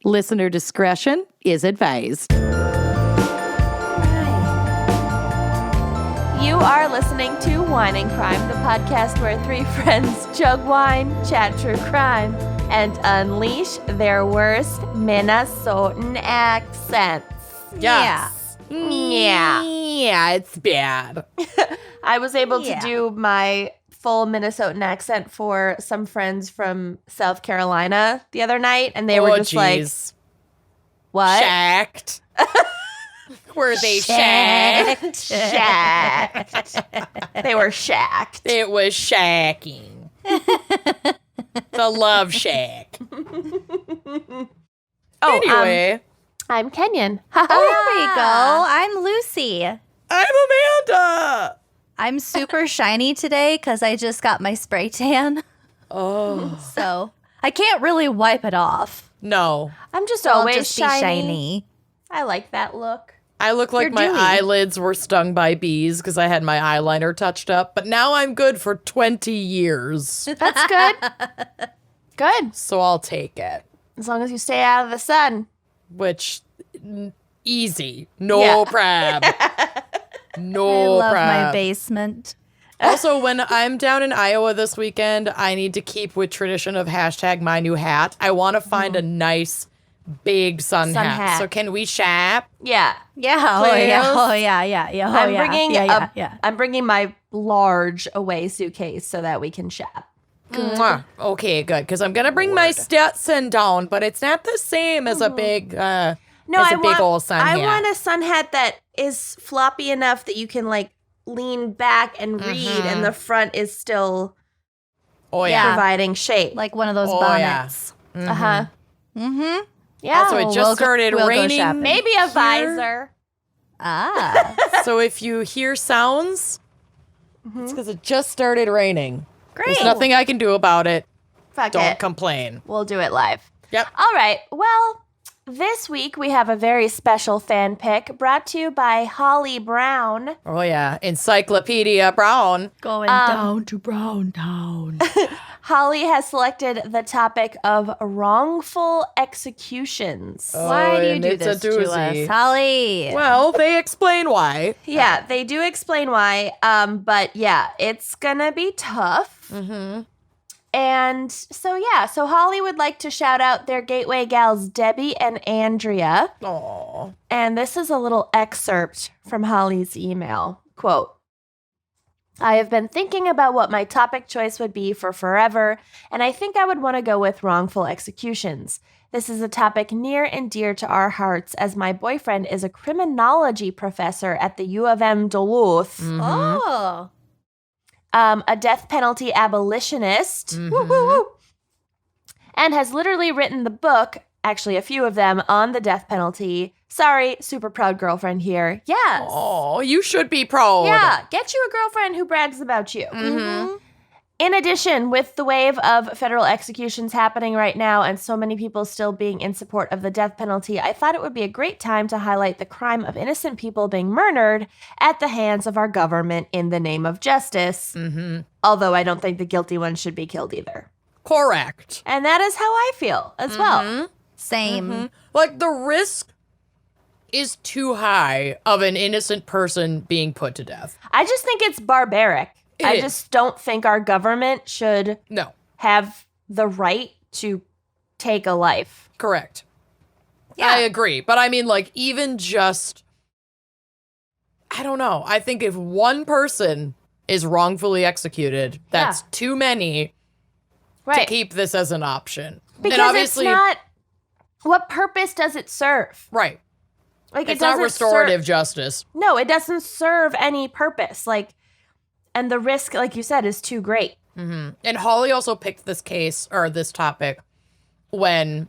Listener discretion is advised. You are listening to Wine and Crime, the podcast where three friends chug wine, chat true crime, and unleash their worst Minnesotan accents. Yes. Yeah, it's bad. I was able to do my full Minnesotan accent for some friends from South Carolina the other night, and they were just like, what? Shacked. Were they shacked? Shacked. They were shacked. It was shacking. The love shack. Anyway. I'm Kenyon. There we go. I'm Lucy. I'm Amanda. I'm super shiny today because I just got my spray tan. Oh. So I can't really wipe it off. No. I'm just I'll always just be shiny. shiny. I like that look. I look like my eyelids were stung by bees because I had my eyeliner touched up, but now I'm good for 20 years. That's good. Good. So I'll take it. As long as you stay out of the sun. Which, easy. No problem. No I love problem. my basement. Also, when I'm down in Iowa this weekend, I need to keep with tradition of hashtag my new hat. I want to find a nice big sun hat. So can we shop? Yeah. Yeah. I'm bringing my large away suitcase so that we can shop. Mwah. Okay, good. Because I'm going to bring my Stetson down, but it's not the same as a big, big old sun hat. I want a sun hat that is floppy enough that you can like lean back and read, and the front is still providing shade. Like one of those bonnets. Yeah. Uh-huh. Mm-hmm. Yeah. So it just started raining. Maybe a visor. So if you hear sounds, it's because it just started raining. Great. There's nothing I can do about it. Don't Fuck complain. We'll do it live. Yep. All right. Well, this week we have a very special fan pick brought to you by Holly Brown. Oh, yeah. Encyclopedia Brown. Going down to Brown Town. Holly has selected the topic of wrongful executions. Why do you and do it's this a to doozy. us, Holly? Well, they explain why. Yeah, they do explain why. But yeah, it's gonna be tough. Mm-hmm. And so Holly would like to shout out their gateway gals, Debbie and Andrea. Aww. And this is a little excerpt from Holly's email. Quote, I have been thinking about what my topic choice would be for forever, and I think I would want to go with wrongful executions. This is a topic near and dear to our hearts, as my boyfriend is a criminology professor at the U of M Duluth. Mm-hmm. Oh. A death penalty abolitionist, woo, woo, woo, and has literally written the book, actually a few of them, on the death penalty. Sorry, super proud girlfriend here. Yes. Oh, you should be proud. Yeah, get you a girlfriend who brags about you. Mm-hmm. In addition, with the wave of federal executions happening right now and so many people still being in support of the death penalty, I thought it would be a great time to highlight the crime of innocent people being murdered at the hands of our government in the name of justice. Mm-hmm. Although I don't think the guilty ones should be killed either. Correct. And that is how I feel as well. Same. Mm-hmm. Like, the risk is too high of an innocent person being put to death. I just think it's barbaric. I just don't think our government should have the right to take a life. Correct. Yeah. I agree. But I mean, like, even just, I don't know. I think if one person is wrongfully executed, that's too many to keep this as an option. Because and obviously, it's not, what purpose does it serve? Right. Like, it's not restorative justice. No, it doesn't serve any purpose. Like, and the risk, like you said, is too great. Mm-hmm. And Holly also picked this case, or this topic, when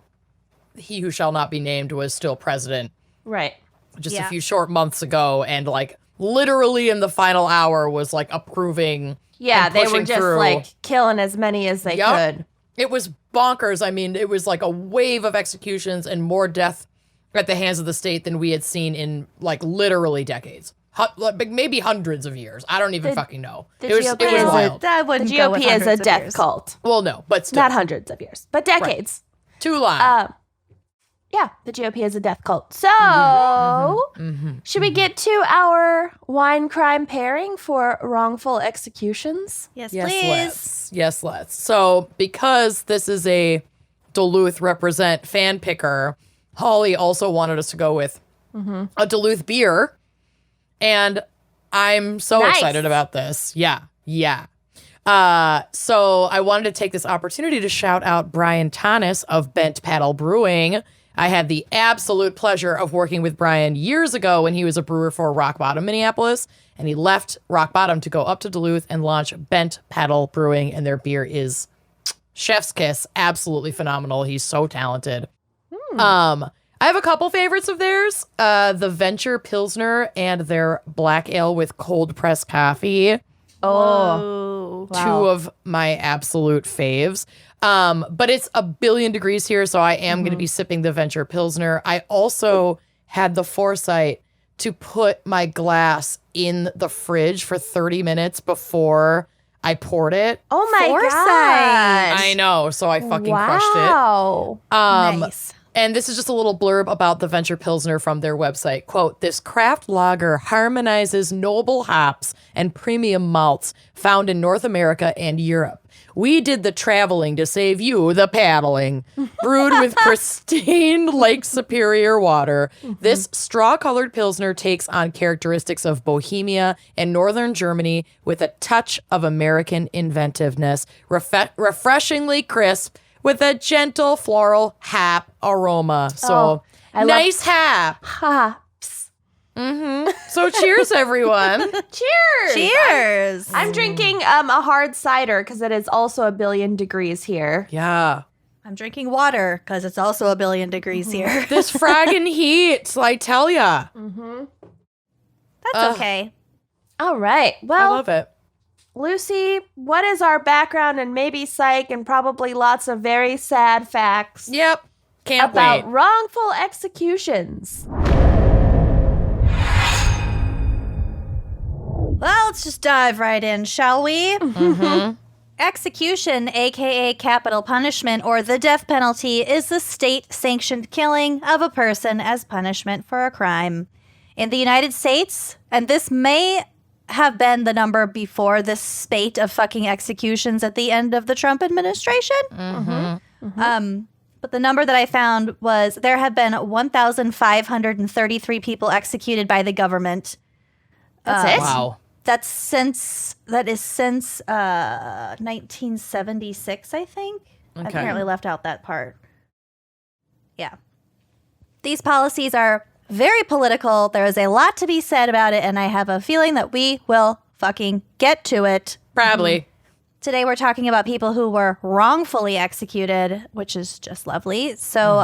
he who shall not be named was still president. Right. Just a few short months ago, and, like, literally in the final hour was, like, approving. Yeah, and they pushing were just, through. like, killing as many as they could. It was bonkers. I mean, it was like a wave of executions and more death at the hands of the state than we had seen in, like, literally decades. Maybe hundreds of years. I don't even fucking know. It was wild. That wouldn't The go with GOP is a hundreds of death years. cult. Well, no, but still. Not hundreds of years, but decades. Too long. yeah, the GOP is a death cult. So, should we get to our wine crime pairing for wrongful executions? Yes, Yes, please. let's. Yes, let's. So, because this is a Duluth Represent fan picker, Holly also wanted us to go with a Duluth beer. And I'm so Nice. excited about this. Yeah. So I wanted to take this opportunity to shout out Brian Tanis of Bent Paddle Brewing. I had the absolute pleasure of working with Brian years ago when he was a brewer for Rock Bottom, Minneapolis. And he left Rock Bottom to go up to Duluth and launch Bent Paddle Brewing. And their beer is chef's kiss. Absolutely phenomenal. He's so talented. I have a couple favorites of theirs. The Venture Pilsner and their black ale with cold pressed coffee. Oh, Two of my absolute faves. But it's 1 billion degrees here, so I am going to be sipping the Venture Pilsner. I also had the foresight to put my glass in the fridge for 30 minutes before I poured it. Oh my Foresight. gosh. I know, so I fucking crushed it. Wow. nice. And this is just a little blurb about the Venture Pilsner from their website. Quote, this craft lager harmonizes noble hops and premium malts found in North America and Europe. We did the traveling to save you the paddling. Brewed with pristine Lake Superior water, this straw-colored Pilsner takes on characteristics of Bohemia and Northern Germany with a touch of American inventiveness. Refreshingly crisp, with a gentle floral hop aroma. So nice hop. Hops. So cheers, everyone. Cheers. Cheers. I'm drinking a hard cider because it is also 1 billion degrees here. Yeah. I'm drinking water because it's also 1 billion degrees here. This fragging heat, I tell ya. That's okay. All right. I Well, love it. Lucy, what is our background and maybe psych and probably lots of very sad facts Yep. Can't about wait. wrongful executions? Well, let's just dive right in, shall we? Execution, aka capital punishment or the death penalty, is the state-sanctioned killing of a person as punishment for a crime. In the United States, and this may have been the number before this spate of fucking executions at the end of the Trump administration. But the number that I found was there have been 1,533 people executed by the government. That's it? Wow. That is since 1976, I think. I Okay. apparently left out that part. Yeah. These policies are very political. There is a lot to be said about it, and I have a feeling that we will fucking get to it. Probably. Today we're talking about people who were wrongfully executed, which is just lovely. So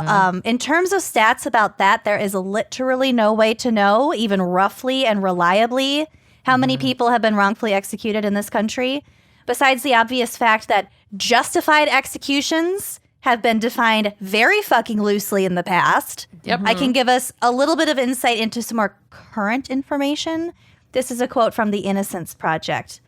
in terms of stats about that, there is literally no way to know, even roughly and reliably, how many people have been wrongfully executed in this country, besides the obvious fact that justified executions have been defined very fucking loosely in the past. Yep. I can give us a little bit of insight into some more current information. This is a quote from the Innocence Project.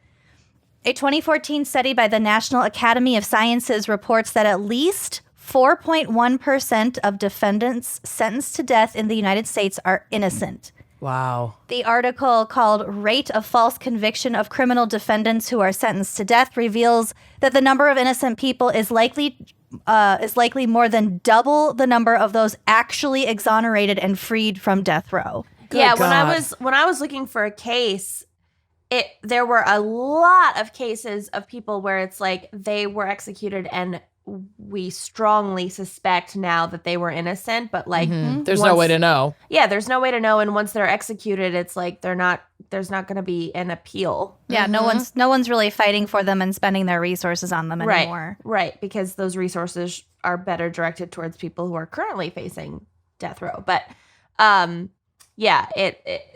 A 2014 study by the National Academy of Sciences reports that at least 4.1% of defendants sentenced to death in the United States are innocent. Wow. The article called Rate of False Conviction of Criminal Defendants Who Are Sentenced to Death reveals that the number of innocent people is likely more than double the number of those actually exonerated and freed from death row. Yeah, God. when I was looking for a case, there were a lot of cases of people where it's like they were executed and we strongly suspect now that they were innocent, but like There's no way to know. Yeah, there's no way to know, and once they're executed, it's like there's not going to be an appeal. Yeah, no one's really fighting for them and spending their resources on them anymore. Right, because those resources are better directed towards people who are currently facing death row. But yeah,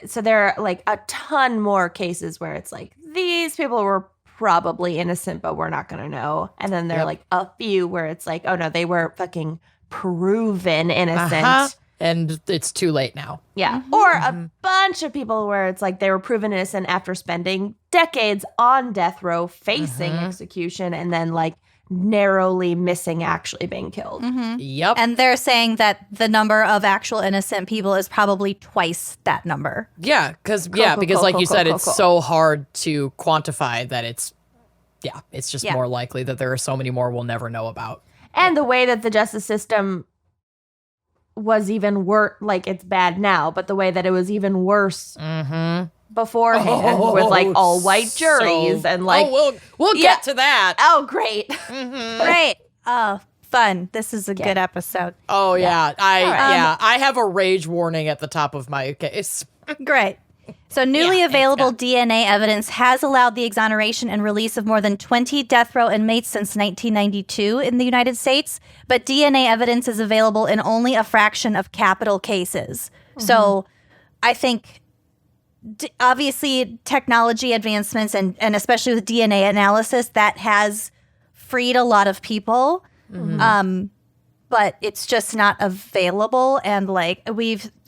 so there are like a ton more cases where it's like these people were probably innocent, but we're not going to know. And then there are like a few where it's like, oh no, they were fucking proven innocent. And it's too late now. Yeah. Or a bunch of people where it's like they were proven innocent after spending decades on death row facing execution. And then like narrowly missing actually being killed. Yep. And they're saying that the number of actual innocent people is probably twice that number. Yeah, because cool, like you cool, said, cool, it's cool. so hard to quantify that it's just Yeah. more likely that there are so many more we'll never know about. And the way that the justice system was even worse, like it's bad now, but the way that it was even worse beforehand with like all white juries and like, we'll get to that. oh, great. Great. Oh, fun. This is a good episode. Oh yeah, right. I have a rage warning at the top of my case. Great. So newly available DNA evidence has allowed the exoneration and release of more than 20 death row inmates since 1992 in the United States, but DNA evidence is available in only a fraction of capital cases. So I think obviously technology advancements and especially with DNA analysis, that has freed a lot of people. But it's just not available. And like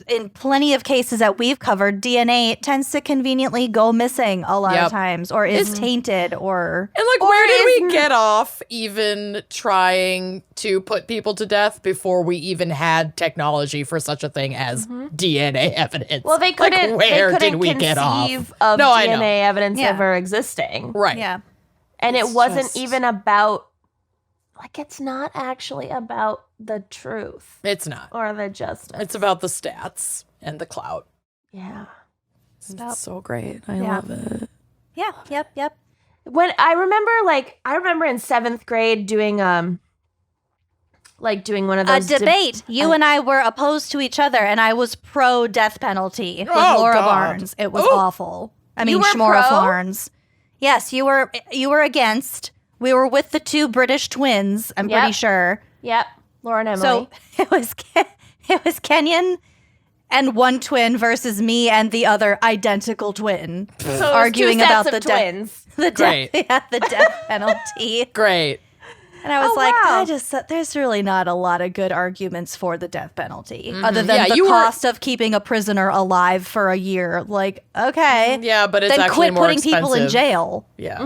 in plenty of cases that we've covered, DNA tends to conveniently go missing a lot of times or is tainted or... And like, where did we get off even trying to put people to death before we even had technology for such a thing as DNA evidence? Well, they couldn't, where did we get off? conceive of No, I know. DNA evidence Yeah. ever existing. Right. Yeah. And It's it wasn't just- even about, like, it's not actually about the truth It's not. or the justice. It's about the stats and the clout. Yeah. It's so great. I Yeah. love it. Yeah. Yep. When I remember in 7th grade doing doing one of A those debate. You and I were opposed to each other, and I was pro death penalty with Oh, Laura God. Barnes. It was awful. I mean, were Shmora pro? Barnes. Yes, you were against. We were with the two British twins. I'm pretty Yep. sure. Yep. Laura and Emily. So it was Kenyon and one twin versus me and the other identical twin So it was arguing two sets about of the death twins. the Great. death the death penalty. Great. And I was Oh, like, wow. there's really not a lot of good arguments for the death penalty, other than Yeah, the you were- cost of keeping a prisoner alive for a year. Like, okay, Yeah, but it's then actually quit more putting expensive. people in jail. Yeah.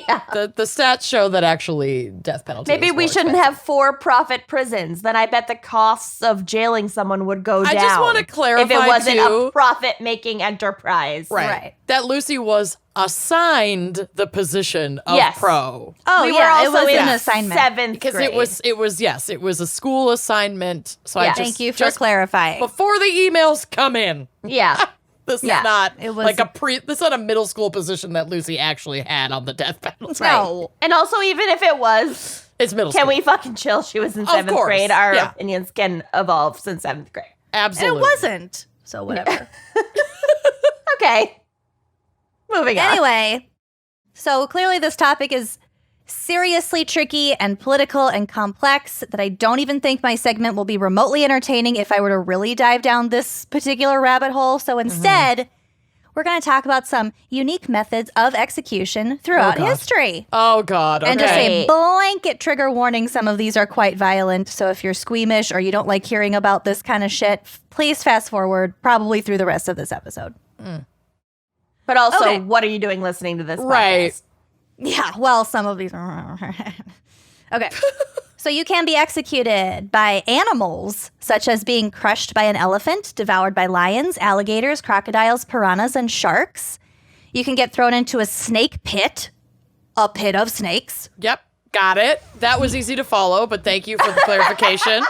Yeah. The stats show that actually death penalty Maybe is we more shouldn't expensive. have for-profit prisons. Then I bet the costs of jailing someone would go down. I just wanna clarify, if it wasn't too- a profit-making enterprise. Right. That Lucy was assigned the position of Yes. pro. Oh We were yeah, it also was in an assignment. 7th Because grade. it was a school assignment. So Yeah. I just, Thank you for just clarifying. before the emails come in. Yeah. This Yeah. is not It was- like this is not a middle school position that Lucy actually had on the death penalty. No. And also, even if it was, It's middle can school. we fucking chill? She was in Of 7th course. grade. Our Yeah. opinions can evolve since 7th grade. And Absolutely. it wasn't. So whatever. Okay. Moving on. Anyway, so clearly this topic is seriously tricky and political and complex that I don't even think my segment will be remotely entertaining if I were to really dive down this particular rabbit hole. So instead, we're going to talk about some unique methods of execution throughout God. history. Oh God. Okay. And just a Okay. blanket trigger warning, some of these are quite violent. So if you're squeamish or you don't like hearing about this kind of shit, please fast forward probably through the rest of this episode. But also, Okay. what are you doing listening to this Right. podcast? Yeah, well, some of these are. Okay. So you can be executed by animals, such as being crushed by an elephant, devoured by lions, alligators, crocodiles, piranhas, and sharks. You can get thrown into a snake pit, a pit of snakes. Yep. Got it. That was easy to follow, but thank you for the clarification.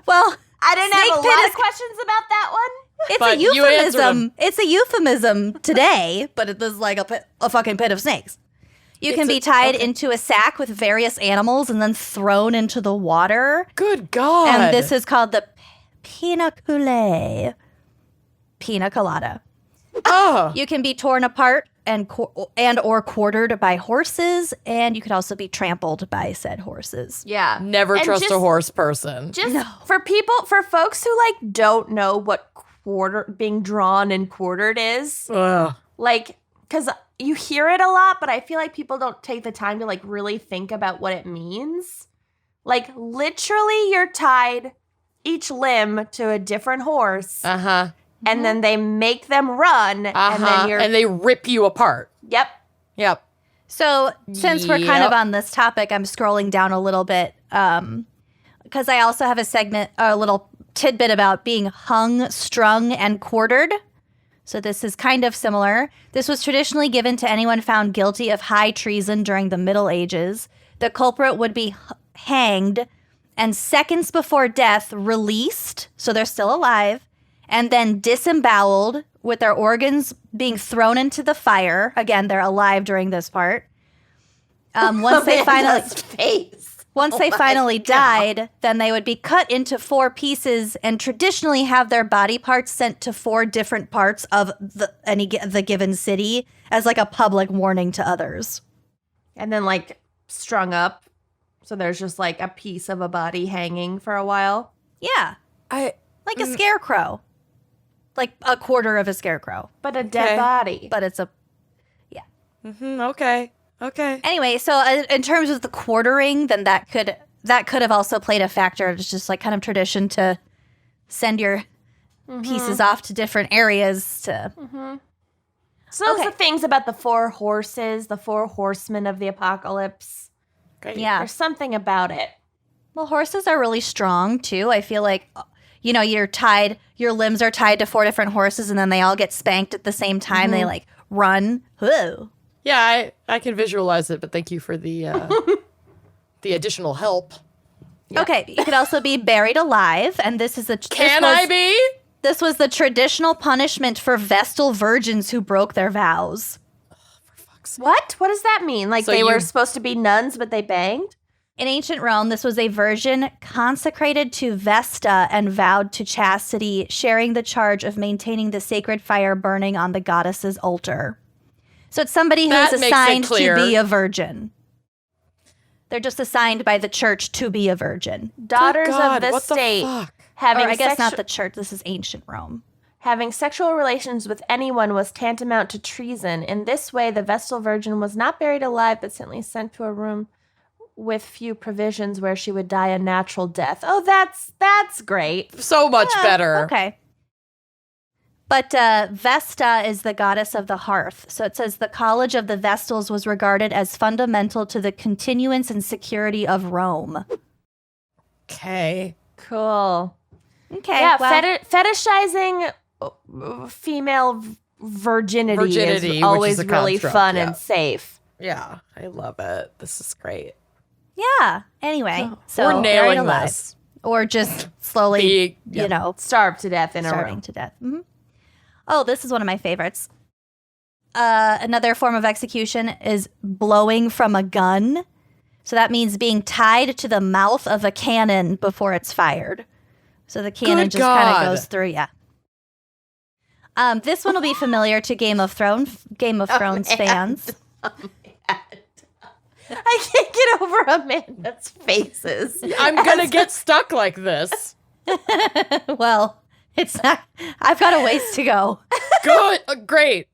Well, I didn't snake have a pit lot is- of questions about that one. it's But a you answered euphemism. them. It's a euphemism today, but it was like a fucking pit of snakes. You can be tied into a sack with various animals and then thrown into the water. Good God. And this is called the pina colada. Oh. You can be torn apart and or quartered by horses, and you could also be trampled by said horses. Yeah. Never And trust a just- horse person. Just for folks who like don't know what being drawn and quartered is, Ugh. like, because you hear it a lot, but I feel like people don't take the time to like really think about what it means. Like, literally, you're tied each limb to a different horse, Uh-huh. and then they make them run, and then you're And they rip you apart. yep. Yep. So since we're kind of on this topic, I'm scrolling down a little bit because I also have a little tidbit about being hung, strung, and quartered. So this is kind of similar. This was traditionally given to anyone found guilty of high treason during the Middle Ages. The culprit would be hanged and seconds before death released, so they're still alive, and then disemboweled with their organs being thrown into the fire. Again, they're alive during this part. Once they finally died, then they would be cut into 4 pieces and traditionally have their body parts sent to 4 different parts of the given city as like a public warning to others. And then like strung up. So there's just like a piece of a body hanging for a while. Yeah. Like a scarecrow. Like a quarter of a scarecrow. But a dead body. But it's a... Yeah. Okay. Anyway, so in terms of the quartering, then that could have also played a factor. It's just like kind of tradition to send your pieces off to different areas to... So those are things about the 4 horses, the 4 horsemen of the apocalypse. Great. Yeah. There's something about it. Well, horses are really strong, too. I feel like, your limbs are tied to 4 different horses, and then they all get spanked at the same time. They, like, run. Whoa. Yeah, I can visualize it, but thank you for the the additional help. Yeah. Okay, you could also be buried alive, and this is This was the traditional punishment for Vestal virgins who broke their vows. What? What does that mean? Like they were supposed to be nuns, but they banged? In ancient Rome, this was a virgin consecrated to Vesta and vowed to chastity, sharing the charge of maintaining the sacred fire burning on the goddess's altar. So it's somebody who's assigned to be a virgin. They're just assigned by the church to be a virgin. Daughters of the state. I guess not the church. This is ancient Rome. Having sexual relations with anyone was tantamount to treason. In this way, the Vestal Virgin was not buried alive, but simply sent to a room with few provisions where she would die a natural death. Oh, that's great. So much better. Okay. But Vesta is the goddess of the hearth. So it says the College of the Vestals was regarded as fundamental to the continuance and security of Rome. Okay. Cool. Okay. Yeah, well, fetishizing female virginity is always really fun and safe. Yeah, I love it. This is great. Yeah. Anyway, so we're nailing this. Or just slowly, starve to death in a starving room. to death. Mm-hmm. Oh, this is one of my favorites. Another form of execution is blowing from a gun. So that means being tied to the mouth of a cannon before it's fired. So the cannon just kind of goes through, yeah. This one will be familiar to Game of Thrones fans. Oh, man. I can't get over Amanda's faces. I'm gonna get stuck like this. Well, it's not. I've got a ways to go. Good, great.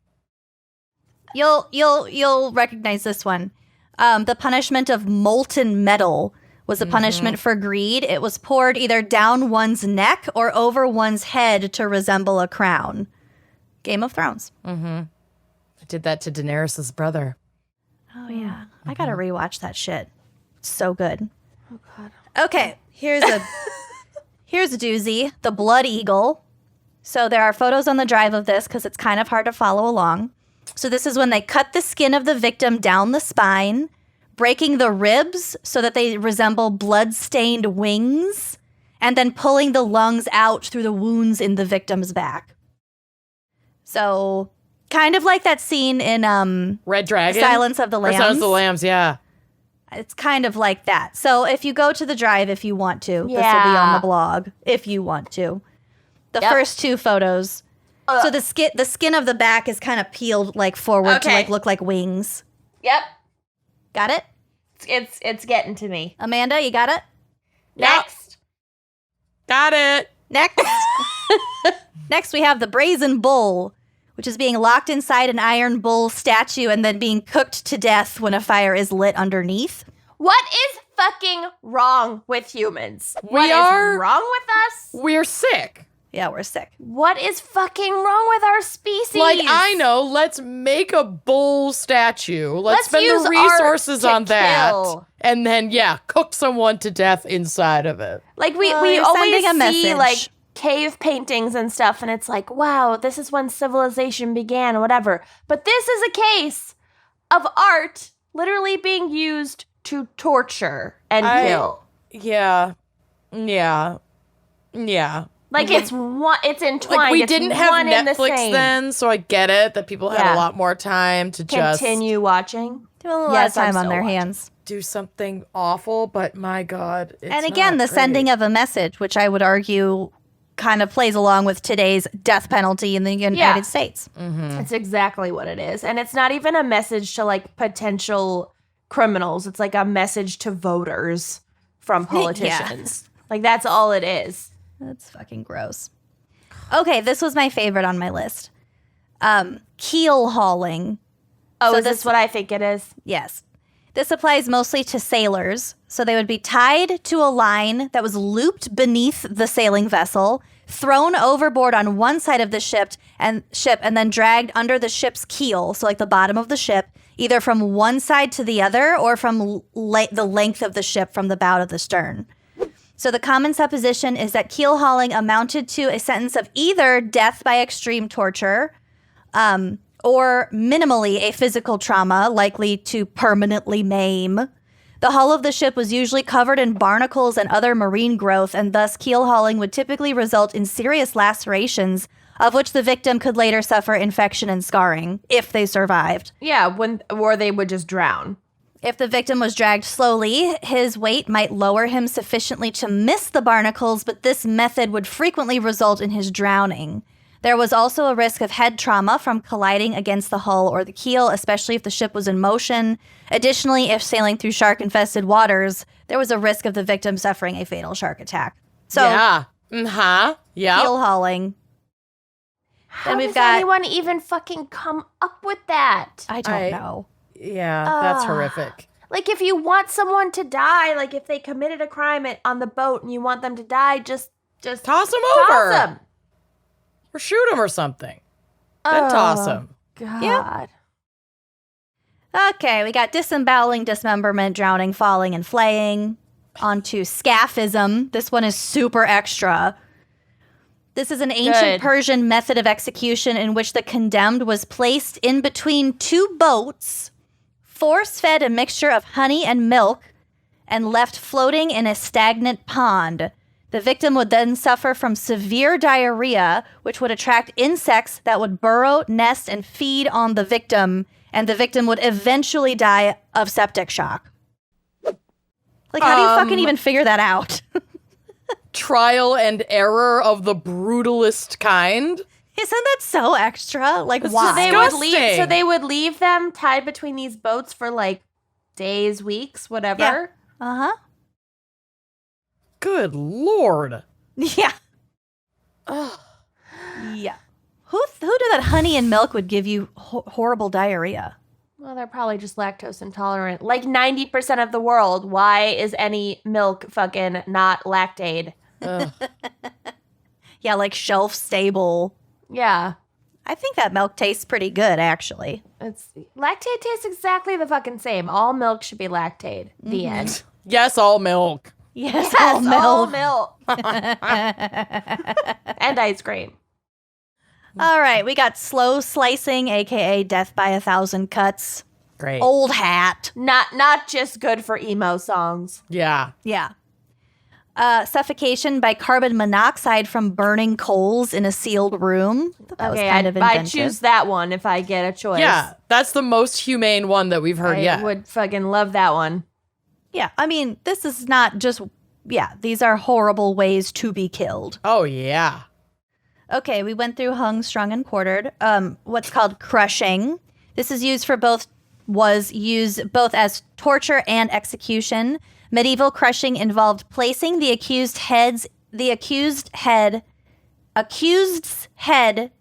You'll recognize this one. The punishment of molten metal was a punishment for greed. It was poured either down one's neck or over one's head to resemble a crown. Game of Thrones. I did that to Daenerys' brother. Oh, yeah. I gotta rewatch that shit. It's so good. Oh, God. Okay, here's a doozy. The Blood Eagle. So there are photos on the drive of this because it's kind of hard to follow along. So this is when they cut the skin of the victim down the spine, breaking the ribs so that they resemble blood-stained wings, and then pulling the lungs out through the wounds in the victim's back. So kind of like that scene in Red Dragon? Silence of the Lambs. Silence of the Lambs, yeah. It's kind of like that. So if you go to the drive, if you want to, this will be on the blog, if you want to. The first 2 photos. So the skin of the back is kind of peeled like forward to like look like wings. Yep. Got it? It's getting to me. Amanda, you got it? Next. Got it. Next. Next we have the Brazen Bull, which is being locked inside an iron bull statue and then being cooked to death when a fire is lit underneath. What is fucking wrong with humans? What is wrong with us? We're sick. Yeah, we're sick. What is fucking wrong with our species? Like, I know, let's make a bull statue. Let's spend use the resources art to on that. kill. And then, cook someone to death inside of it. Like, we you're always sending a see, message. like, cave paintings and stuff, and it's like, wow, this is when civilization began, whatever. But this is a case of art literally being used to torture and kill. Yeah. Like, it's entwined. Like, we It's didn't have one and the Netflix same. then, so I get it that people had Yeah. a lot more time to just Continue watching. They have a lot Yes, of time I'm on still their watching. hands. do something awful, but my God. It's And again, the not sending great. of a message, which I would argue kind of plays along with today's death penalty in the United States. It's exactly what it is. And it's not even a message to, like, potential criminals. It's like a message to voters from politicians. Like, that's all it is. That's fucking gross. Okay, this was my favorite on my list. Keel hauling. Oh, So is this this- what I think it is? Yes. This applies mostly to sailors. So they would be tied to a line that was looped beneath the sailing vessel, thrown overboard on one side of the ship, and then dragged under the ship's keel, so like the bottom of the ship, either from one side to the other or from the length of the ship from the bow to the stern. So the common supposition is that keel hauling amounted to a sentence of either death by extreme torture, or minimally a physical trauma, likely to permanently maim. The hull of the ship was usually covered in barnacles and other marine growth, and thus keel hauling would typically result in serious lacerations, of which the victim could later suffer infection and scarring, if they survived. Yeah, or they would just drown. If the victim was dragged slowly, his weight might lower him sufficiently to miss the barnacles, but this method would frequently result in his drowning. There was also a risk of head trauma from colliding against the hull or the keel, especially if the ship was in motion. Additionally, if sailing through shark-infested waters, there was a risk of the victim suffering a fatal shark attack. So, Yeah. keel hauling. How Then we've does got- anyone even fucking come up with that? I don't know. Yeah, that's horrific. Like, if you want someone to die, like if they committed a crime on the boat and you want them to die, just Toss them toss over. them. Or shoot them or something. Then toss them. God. Okay, we got disemboweling, dismemberment, drowning, falling, and flaying. On to scaphism. This one is super extra. This is an ancient Good. Persian method of execution in which the condemned was placed in between two boats, force-fed a mixture of honey and milk, and left floating in a stagnant pond. The victim would then suffer from severe diarrhea, which would attract insects that would burrow, nest, and feed on the victim, and the victim would eventually die of septic shock. Like, how do you fucking even figure that out? Trial and error of the brutalist kind. Isn't that so extra? Like, It's why? disgusting. So they would leave them tied between these boats for like days, weeks, whatever. Yeah. Uh-huh. Good Lord. Yeah. Yeah. Who knew that honey and milk would give you horrible diarrhea? Well, they're probably just lactose intolerant. Like 90% of the world. Why is any milk fucking not lactate? Yeah, like shelf stable. Yeah. I think that milk tastes pretty good, actually. Lactate tastes exactly the fucking same. All milk should be lactate. The end. Yes, all milk. Yes, Yes, all milk. all milk. And ice cream. All right, we got slow slicing, aka death by 1,000 cuts. Great. Old hat. Not just good for emo songs. Yeah. Yeah. Suffocation by carbon monoxide from burning coals in a sealed room. That was kind of I'd inventive. choose that one if I get a choice. Yeah, that's the most humane one that we've heard I yet. would fucking love that one. Yeah, I mean, this is not just, these are horrible ways to be killed. Oh, yeah. Okay, we went through hung, strung, and quartered. What's called crushing. This is was used both as torture and execution. Medieval crushing involved placing the accused's head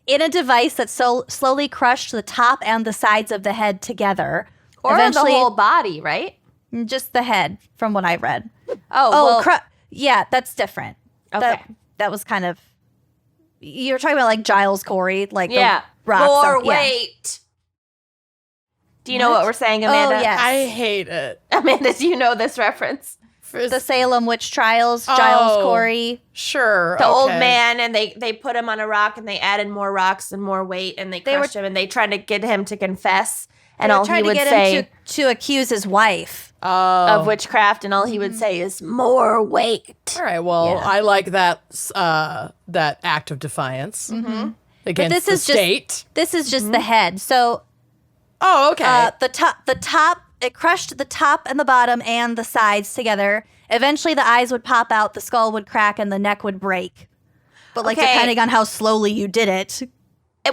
in a device that slowly crushed the top and the sides of the head together. Or Eventually, the whole body, right? just the head, from what I read. Oh, well, Yeah, that's different. okay. that was kind of, you were talking about like Giles Corey, like Yeah. the rock More song. Yeah. weight. Do you know what we're saying, Amanda? Oh, yes. I hate it. Amanda, do you know this reference? The Salem witch trials, Giles Corey. Sure. The old okay. man, and they put him on a rock, and they added more rocks and more weight, and they crushed him, and they tried to get him to confess, and all he would say to accuse his wife of witchcraft, and all he would say is more weight. All right. Well, Yeah. I like that that act of defiance against the state. This is just the head. So Oh, okay. the top, it crushed the top and the bottom and the sides together. Eventually, the eyes would pop out, the skull would crack, and the neck would break. But like depending on how slowly you did it.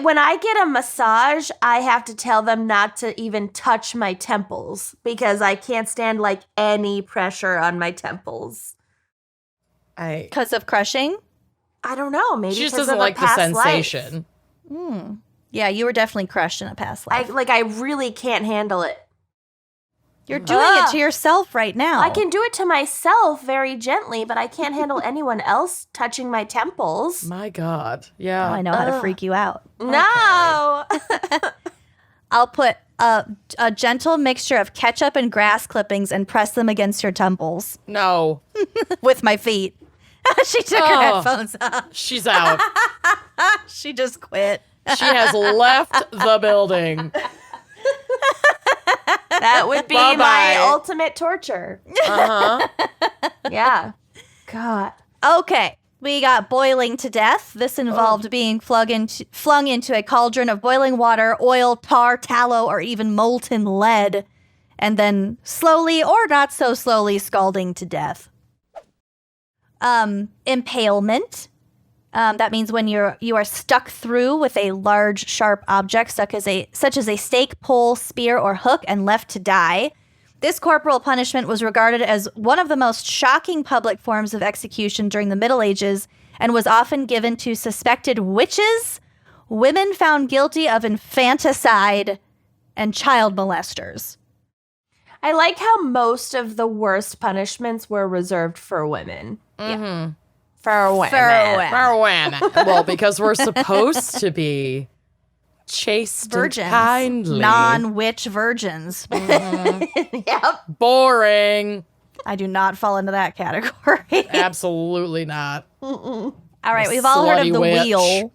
When I get a massage, I have to tell them not to even touch my temples because I can't stand like any pressure on my temples. Because of crushing? I don't know. Maybe She just because doesn't of a like the past life. sensation. Yeah, you were definitely crushed in a past life. I really can't handle it. You're doing it to yourself right now. I can do it to myself very gently, but I can't handle anyone else touching my temples. My God. Yeah. I know how to freak you out. No. I'll put a gentle mixture of ketchup and grass clippings and press them against your temples No. with my feet. She took her headphones off. She's out. She just quit. She has left the building. That would be Bye-bye. my ultimate torture. Uh-huh. Yeah. God. Okay, we got boiling to death. This involved being flung into a cauldron of boiling water, oil, tar, tallow, or even molten lead, and then slowly or not so slowly scalding to death. Impalement. That means when you are stuck through with a large, sharp object, such as a stake, pole, spear, or hook, and left to die. This corporal punishment was regarded as one of the most shocking public forms of execution during the Middle Ages, and was often given to suspected witches, women found guilty of infanticide, and child molesters. I like how most of the worst punishments were reserved for women. Mm-hmm. For women. For women. Well, because we're supposed to be chaste Virgins. and kindly. Non-witch virgins. Yep. Boring. I do not fall into that category. Absolutely not. All right, we've all heard of slutty the witch. wheel.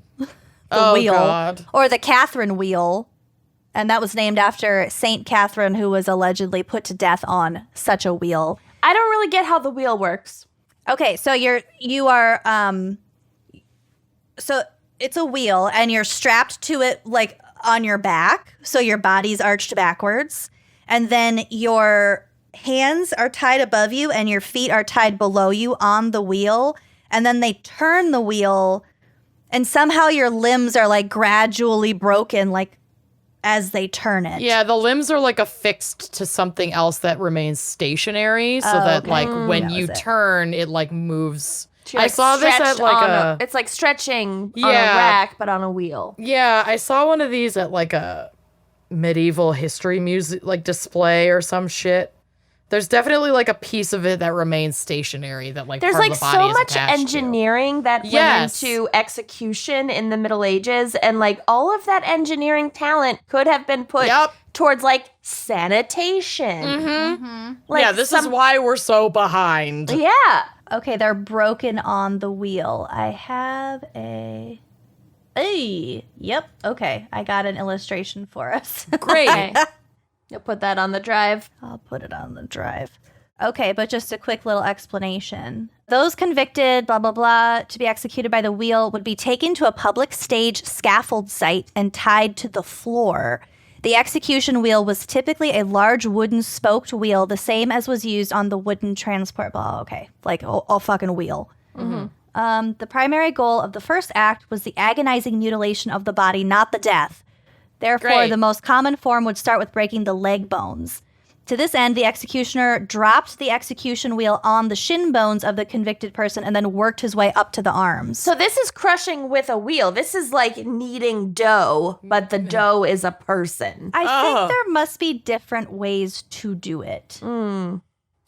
Oh, wheel. God. Or the Catherine wheel. And that was named after Saint Catherine, who was allegedly put to death on such a wheel. I don't really get how the wheel works. Okay, so you are so it's a wheel and you're strapped to it like on your back, so your body's arched backwards, and then your hands are tied above you and your feet are tied below you on the wheel, and then they turn the wheel and somehow your limbs are like gradually broken like as they turn it. Yeah, the limbs are like affixed to something else that remains stationary, so that like when you turn, it like moves. You're, like, I saw this at stretched like on it's like stretching on a Yeah. rack, but on a wheel. Yeah, I saw one of these at like a medieval history music like display or some shit. There's definitely like a piece of it that remains stationary that like There's part like of the body so is much attached engineering that Yes. went into execution in the Middle Ages, and like all of that engineering talent could have been put Yep. towards like sanitation. to. Like Yeah, this is why we're so behind. Yeah. Okay, they're broken on the wheel. I have a... Hey, yep, okay. I got an illustration for us. Great. Okay. You'll put that on the drive. I'll put it on the drive. Okay, but just a quick little explanation. Those convicted, blah, blah, blah, to be executed by the wheel would be taken to a public stage scaffold site and tied to the floor. The execution wheel was typically a large wooden spoked wheel, the same as was used on the wooden transport. Blah, okay, like a fucking wheel. The primary goal of the first act was the agonizing mutilation of the body, not the death. Therefore, Great. the most common form would start with breaking the leg bones. To this end, the executioner dropped the execution wheel on the shin bones of the convicted person and then worked his way up to the arms. So this is crushing with a wheel. This is like kneading dough, but the dough is a person. I think there must be different ways to do it.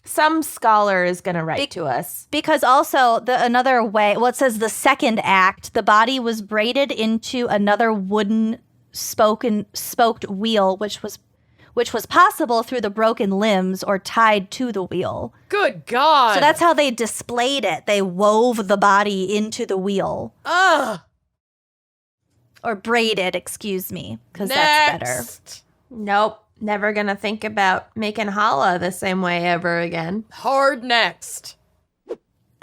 Some scholar is going to write to us. Because also another way, it says the second act, the body was braided into another wooden spoked wheel, which was possible through the broken limbs or tied to the wheel. Good God. So that's how they displayed it. They wove the body into the wheel. Ugh. Or braided, excuse me, because that's better. Nope. Never going to think about making challah the same way ever again. Hard next.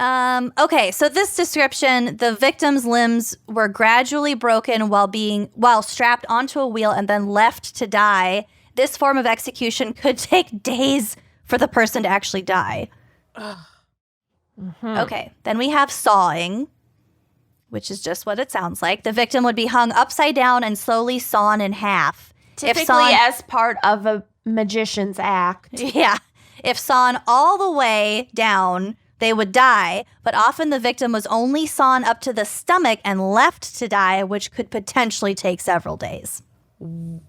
Okay, so this description, the victim's limbs were gradually broken while strapped onto a wheel and then left to die. This form of execution could take days for the person to actually die. Okay, then we have sawing, which is just what it sounds like. The victim would be hung upside down and slowly sawn in half. Typically as part of a magician's act. Yeah. If sawn all the way down, they would die, but often the victim was only sawn up to the stomach and left to die, which could potentially take several days. So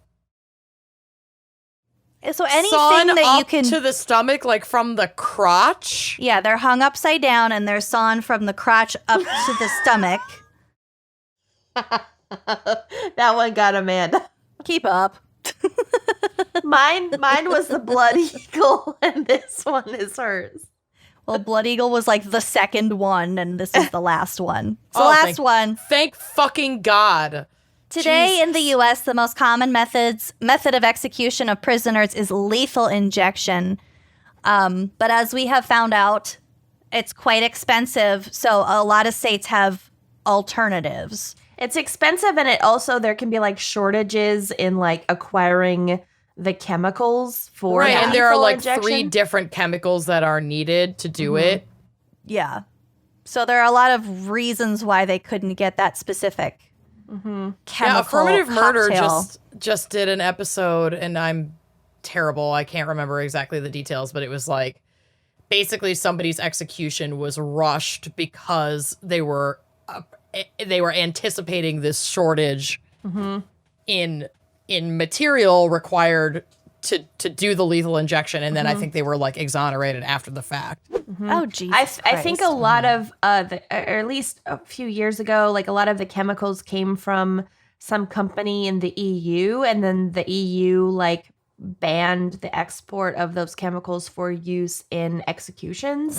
anything sawn that up you can to the stomach, like from the crotch. Yeah, they're hung upside down and they're sawn from the crotch up to the stomach. That one got Amanda. Keep up. Mine was the Blood Eagle, and this one is hers. Well, Blood Eagle was like the second one, and this is the last one. It's the last one. Thank fucking God. Today in the U.S., the most common method of execution of prisoners is lethal injection. But as we have found out, it's quite expensive, so a lot of states have alternatives. It's expensive, and there can be like shortages in like acquiring the chemicals for right, and there are like injection. 3 different chemicals that are needed to do it. Yeah. So there are a lot of reasons why they couldn't get that specific chemical Affirmative Murder cocktail. just did an episode, and I'm terrible. I can't remember exactly the details, but it was like basically somebody's execution was rushed because they were anticipating this shortage in material required to do the lethal injection, and then I think they were like exonerated after the fact. Oh, Jesus I think a lot of or at least a few years ago, like a lot of the chemicals came from some company in the EU, and then the EU like banned the export of those chemicals for use in executions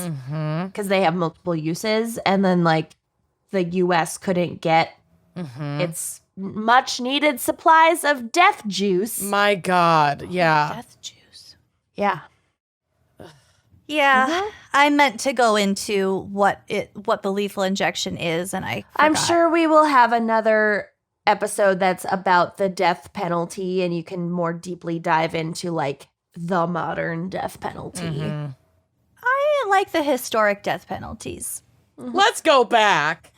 because they have multiple uses, and then like the US couldn't get its much needed supplies of death juice. My God, yeah. Death juice. Yeah. Yeah, I meant to go into what the lethal injection is, and I'm sure we will have another episode that's about the death penalty, and you can more deeply dive into like the modern death penalty. I like the historic death penalties. Let's go back.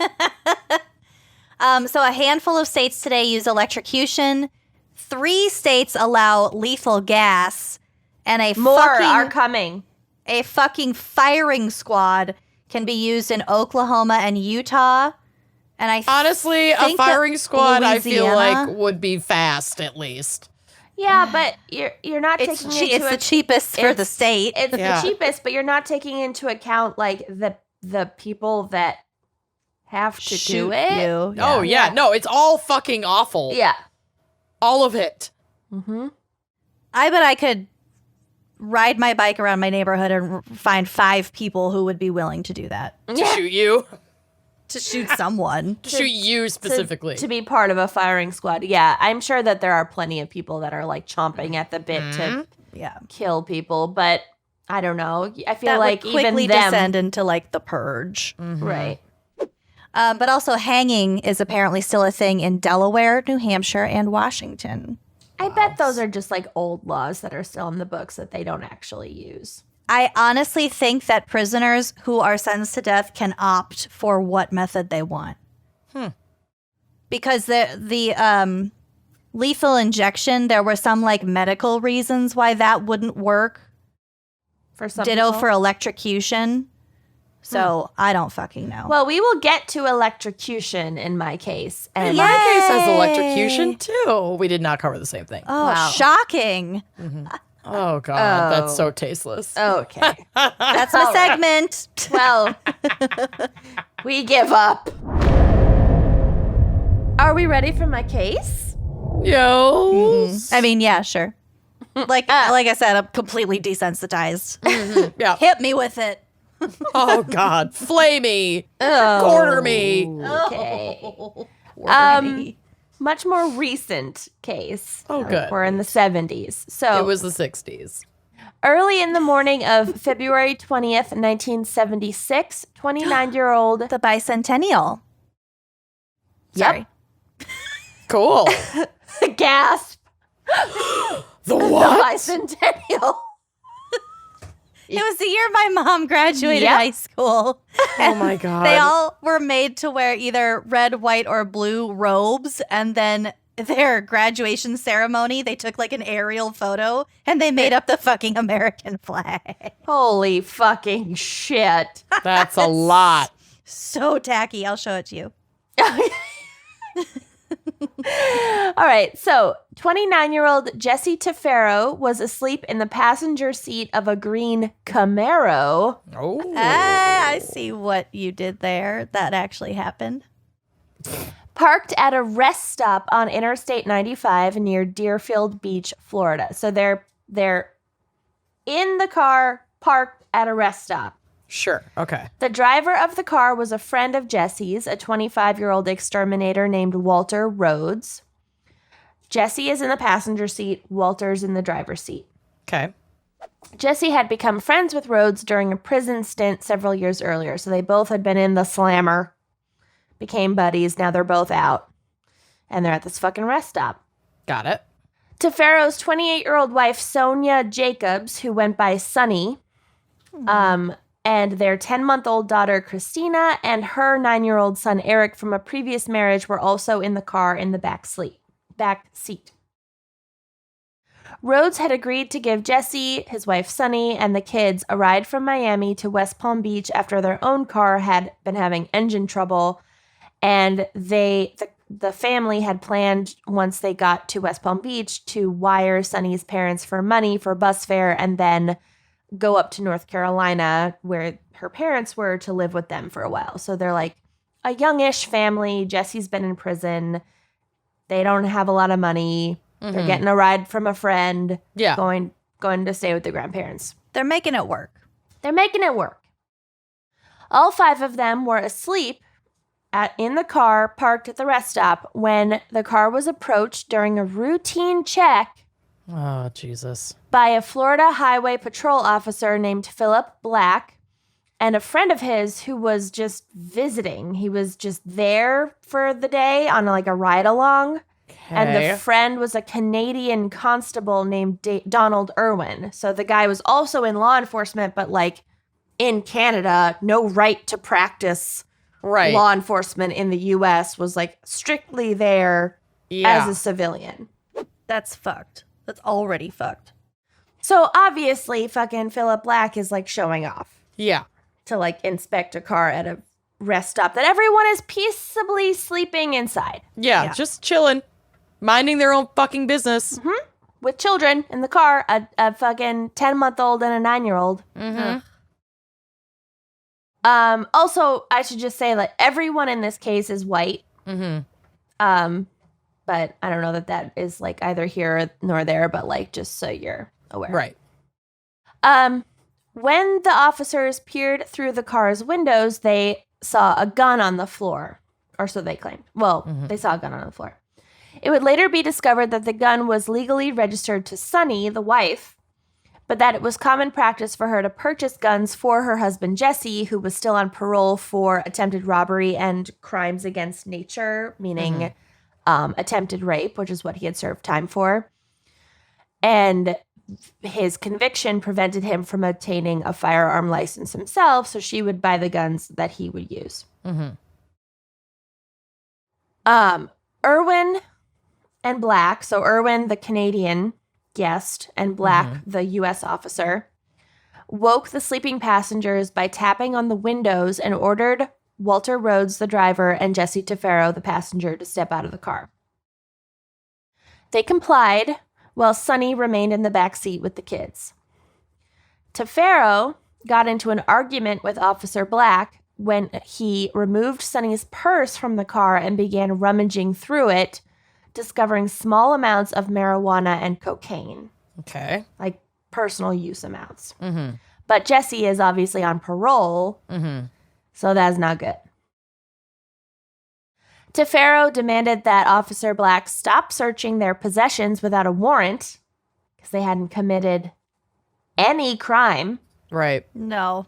So a handful of states today use electrocution. 3 states allow lethal gas, and More are coming. A fucking firing squad can be used in Oklahoma and Utah. And Honestly, a think firing squad I feel Louisiana- like would be fast at least. Yeah, but you're not it's taking into the cheapest for the state. It's the cheapest, but you're not taking into account like the people that have to do it. You. Oh yeah, no, it's all fucking awful. Yeah. All of it. I bet I could ride my bike around my neighborhood and find 5 people who would be willing to do that. To shoot you. To shoot someone. To shoot you specifically. To be part of a firing squad. Yeah, I'm sure that there are plenty of people that are like chomping at the bit to kill people, but I don't know. I feel that like would quickly even them, descend into like the purge. right? But also hanging is apparently still a thing in Delaware, New Hampshire, and Washington. I bet those are just like old laws that are still in the books that they don't actually use. I honestly think that prisoners who are sentenced to death can opt for what method they want. Because the lethal injection, there were some like medical reasons why that wouldn't work. For some Ditto people. for electrocution. So I don't fucking know. Well, we will get to electrocution in my case. And My case has electrocution too. We did not cover the same thing. Oh, Wow. shocking. Oh, God. That's so tasteless. Okay. That's my segment. Well, we give up. Are we ready for my case? Yo. I mean, yeah, sure. Like I said, I'm completely desensitized. Yeah. Hit me with it. Oh, God. Flay me. Quarter me. Okay. Much more recent case. Oh, good. We're in the 70s. So It was the 60s. early in the morning of February 20th, 1976, 29-year-old. The bicentennial. Sorry. Cool. Gasp. The what? Bicentennial. It was the year my mom graduated Yep. high school. Oh, my God. They all were made to wear either red, white, or blue robes. And then their graduation ceremony, they took like an aerial photo and they made up the fucking American flag. Holy fucking shit. That's a lot. So tacky. I'll show it to you. All right, so 29-year-old Jesse Tafero was asleep in the passenger seat of a green Camaro. Oh. I see what you did there. That actually happened. Parked at a rest stop on Interstate 95 near Deerfield Beach, Florida. So they're in the car, parked at a rest stop. Sure. Okay. The driver of the car was a friend of Jesse's, a 25-year-old exterminator named Walter Rhodes. Jesse is in the passenger seat. Walter's in the driver's seat. Okay. Jesse had become friends with Rhodes during a prison stint several years earlier. So they both had been in the slammer, became buddies. Now they're both out. And they're at this fucking rest stop. Got it. Tafero's 28-year-old wife, Sonia Jacobs, who went by Sunny, and their 10-month-old daughter, Christina, and her 9-year-old son, Eric, from a previous marriage were also in the car in the back seat. Rhodes had agreed to give Jesse, his wife, Sunny, and the kids a ride from Miami to West Palm Beach after their own car had been having engine trouble, and the family had planned, once they got to West Palm Beach, to wire Sunny's parents for money for bus fare and then go up to North Carolina where her parents were to live with them for a while. So they're like a youngish family. Jesse's been in prison. They don't have a lot of money. They're getting a ride from a friend. Yeah. Going to stay with their grandparents. They're making it work. They're making it work. All 5 of them were asleep in the car parked at the rest stop when the car was approached during a routine check Oh, Jesus. by a Florida Highway Patrol officer named Philip Black and a friend of his who was just visiting. He was just there for the day on like a ride along. And the friend was a Canadian constable named Donald Irwin. So the guy was also in law enforcement, but like in Canada, no right to practice law enforcement in the U.S. was like strictly there as a civilian. That's fucked. That's already fucked. So obviously fucking Philip Black is like showing off. Yeah. To like inspect a car at a rest stop that everyone is peaceably sleeping inside. Yeah. Just chilling. Minding their own fucking business. Mm-hmm. With children in the car, a fucking 10-month-old and a 9-year-old. Mm-hmm. Also, I should just say like everyone in this case is white. Mm-hmm. But I don't know that is like either here nor there, but like just so you're aware. Right. When the officers peered through the car's windows, they saw a gun on the floor, or so they claimed. Well, they saw a gun on the floor. It would later be discovered that the gun was legally registered to Sunny, the wife, but that it was common practice for her to purchase guns for her husband, Jesse, who was still on parole for attempted robbery and crimes against nature, meaning attempted rape, which is what he had served time for. And his conviction prevented him from obtaining a firearm license himself, so she would buy the guns that he would use. Irwin and Black, so Irwin, the Canadian guest, and Black, the U.S. officer, woke the sleeping passengers by tapping on the windows and ordered Walter Rhodes, the driver, and Jesse Tafero, the passenger, to step out of the car. They complied, while Sonny remained in the back seat with the kids. Tafero got into an argument with Officer Black when he removed Sonny's purse from the car and began rummaging through it, discovering small amounts of marijuana and cocaine. Okay. Like personal use amounts. Mm-hmm. But Jesse is obviously on parole, so that's not good. Tafero demanded that Officer Black stop searching their possessions without a warrant because they hadn't committed any crime. Right. No.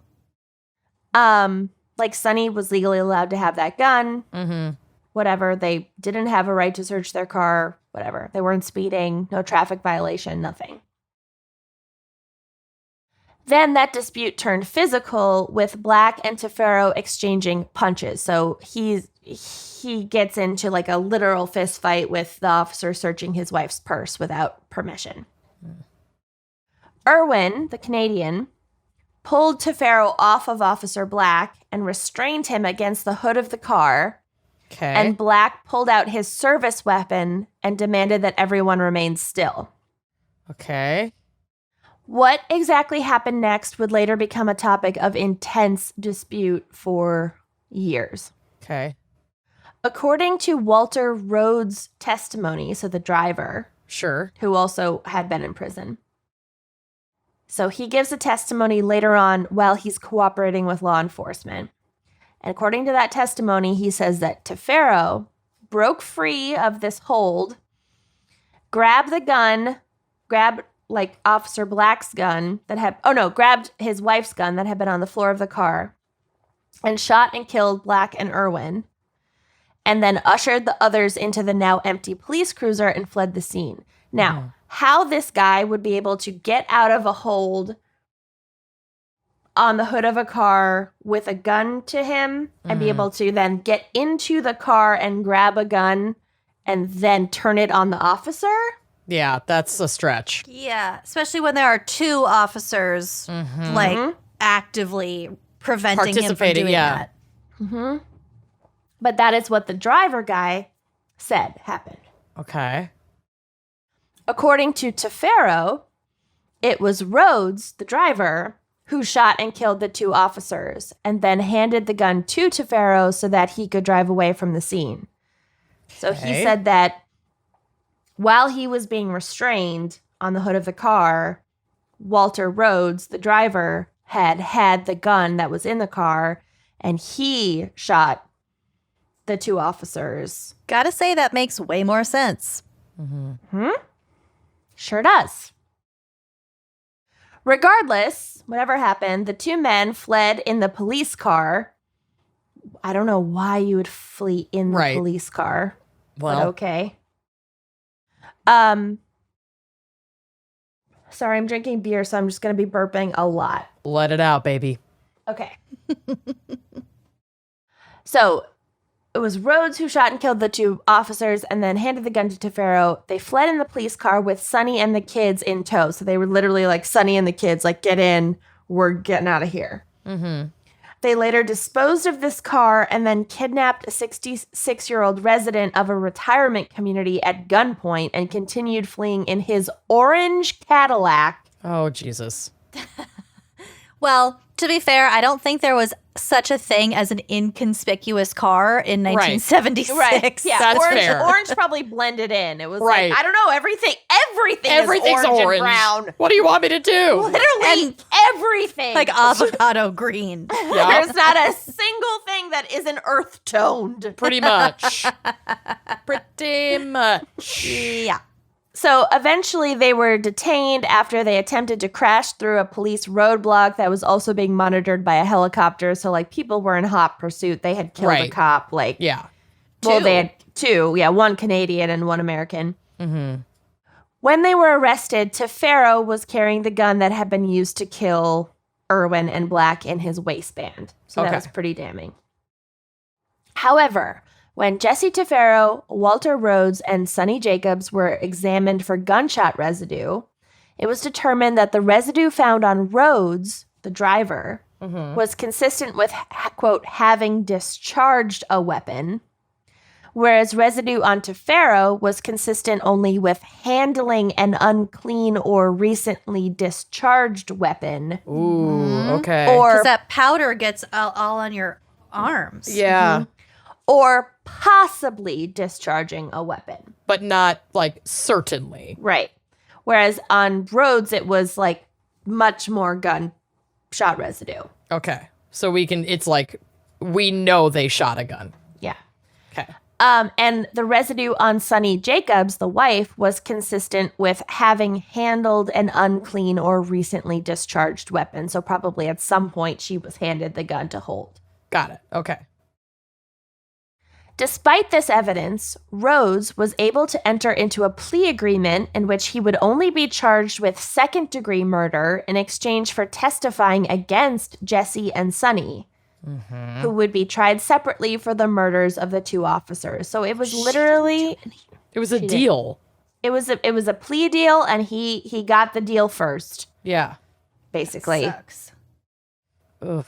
Like Sonny was legally allowed to have that gun. Mm-hmm. Whatever. They didn't have a right to search their car. Whatever. They weren't speeding. No traffic violation. Nothing. Then that dispute turned physical with Black and Tafero exchanging punches. So he gets into like a literal fist fight with the officer searching his wife's purse without permission. Irwin, the Canadian, pulled Tafero off of Officer Black and restrained him against the hood of the car. Okay. And Black pulled out his service weapon and demanded that everyone remain still. Okay. What exactly happened next would later become a topic of intense dispute for years. Okay. According to Walter Rhodes' testimony, so the driver, Sure. who also had been in prison. So he gives a testimony later on while he's cooperating with law enforcement. And according to that testimony, he says that Tafero broke free of this hold, grabbed the gun, grabbed like Officer Black's gun grabbed his wife's gun that had been on the floor of the car and shot and killed Black and Irwin, and then ushered the others into the now empty police cruiser and fled the scene. Now, how this guy would be able to get out of a hold on the hood of a car with a gun to him and be able to then get into the car and grab a gun and then turn it on the officer? Yeah, that's a stretch. Yeah, especially when there are two officers like actively preventing him from doing that. But that is what the driver guy said happened. Okay. According to Tafero, it was Rhodes, the driver, who shot and killed the two officers and then handed the gun to Tafero so that he could drive away from the scene. So he said that while he was being restrained on the hood of the car, Walter Rhodes, the driver, had the gun that was in the car, and he shot the two officers. Gotta say, that makes way more sense. Sure does. Regardless, whatever happened, the two men fled in the police car. I don't know why you would flee in the police car. Well, but okay. Sorry, I'm drinking beer, so I'm just going to be burping a lot. let it out, baby. Okay. So it was Rhodes who shot and killed the two officers and then handed the gun to Tafero. They fled in the police car with Sonny and the kids in tow. So they were literally like, Sonny and the kids, like, get in. We're getting out of here. They later disposed of this car and then kidnapped a 66-year-old resident of a retirement community at gunpoint and continued fleeing in his orange Cadillac. Oh, Jesus. Well, to be fair, I don't think there was such a thing as an inconspicuous car in 1976. Right. Yeah, That's orange, fair. Orange probably blended in. It was Right. like, I don't know, everything's Everything's orange and brown. What do you want me to do? Literally everything. Like avocado green. Yeah, There's not a single thing that isn't earth toned. pretty much. Pretty much. Yeah. So eventually they were detained after they attempted to crash through a police roadblock that was also being monitored by a helicopter. So like people were in hot pursuit. They had killed a Right. cop. Like, Yeah. well, they had two. Yeah, one Canadian and one American. When they were arrested, Tafero was carrying the gun that had been used to kill Irwin and Black in his waistband. So that Okay. was pretty damning. However, when Jesse Tafero, Walter Rhodes, and Sonny Jacobs were examined for gunshot residue, it was determined that the residue found on Rhodes, the driver, was consistent with, quote, having discharged a weapon, whereas residue on Tafero was consistent only with handling an unclean or recently discharged weapon. Ooh, okay. Or Because that powder gets all on your arms. yeah, or possibly discharging a weapon. but not like certainly. Right. Whereas on Rhodes, it was like much more gunshot residue. Okay, so it's like we know they shot a gun. Yeah. Okay. And the residue on Sunny Jacobs, the wife, was consistent with having handled an unclean or recently discharged weapon. So probably at some point she was handed the gun to hold. Got it. Okay. Despite this evidence, Rhodes was able to enter into a plea agreement in which he would only be charged with second-degree murder in exchange for testifying against Jesse and Sunny, who would be tried separately for the murders of the two officers. So it was literally It was a deal. it was a plea deal, and he got the deal first, Yeah. basically. Sucks. Ugh.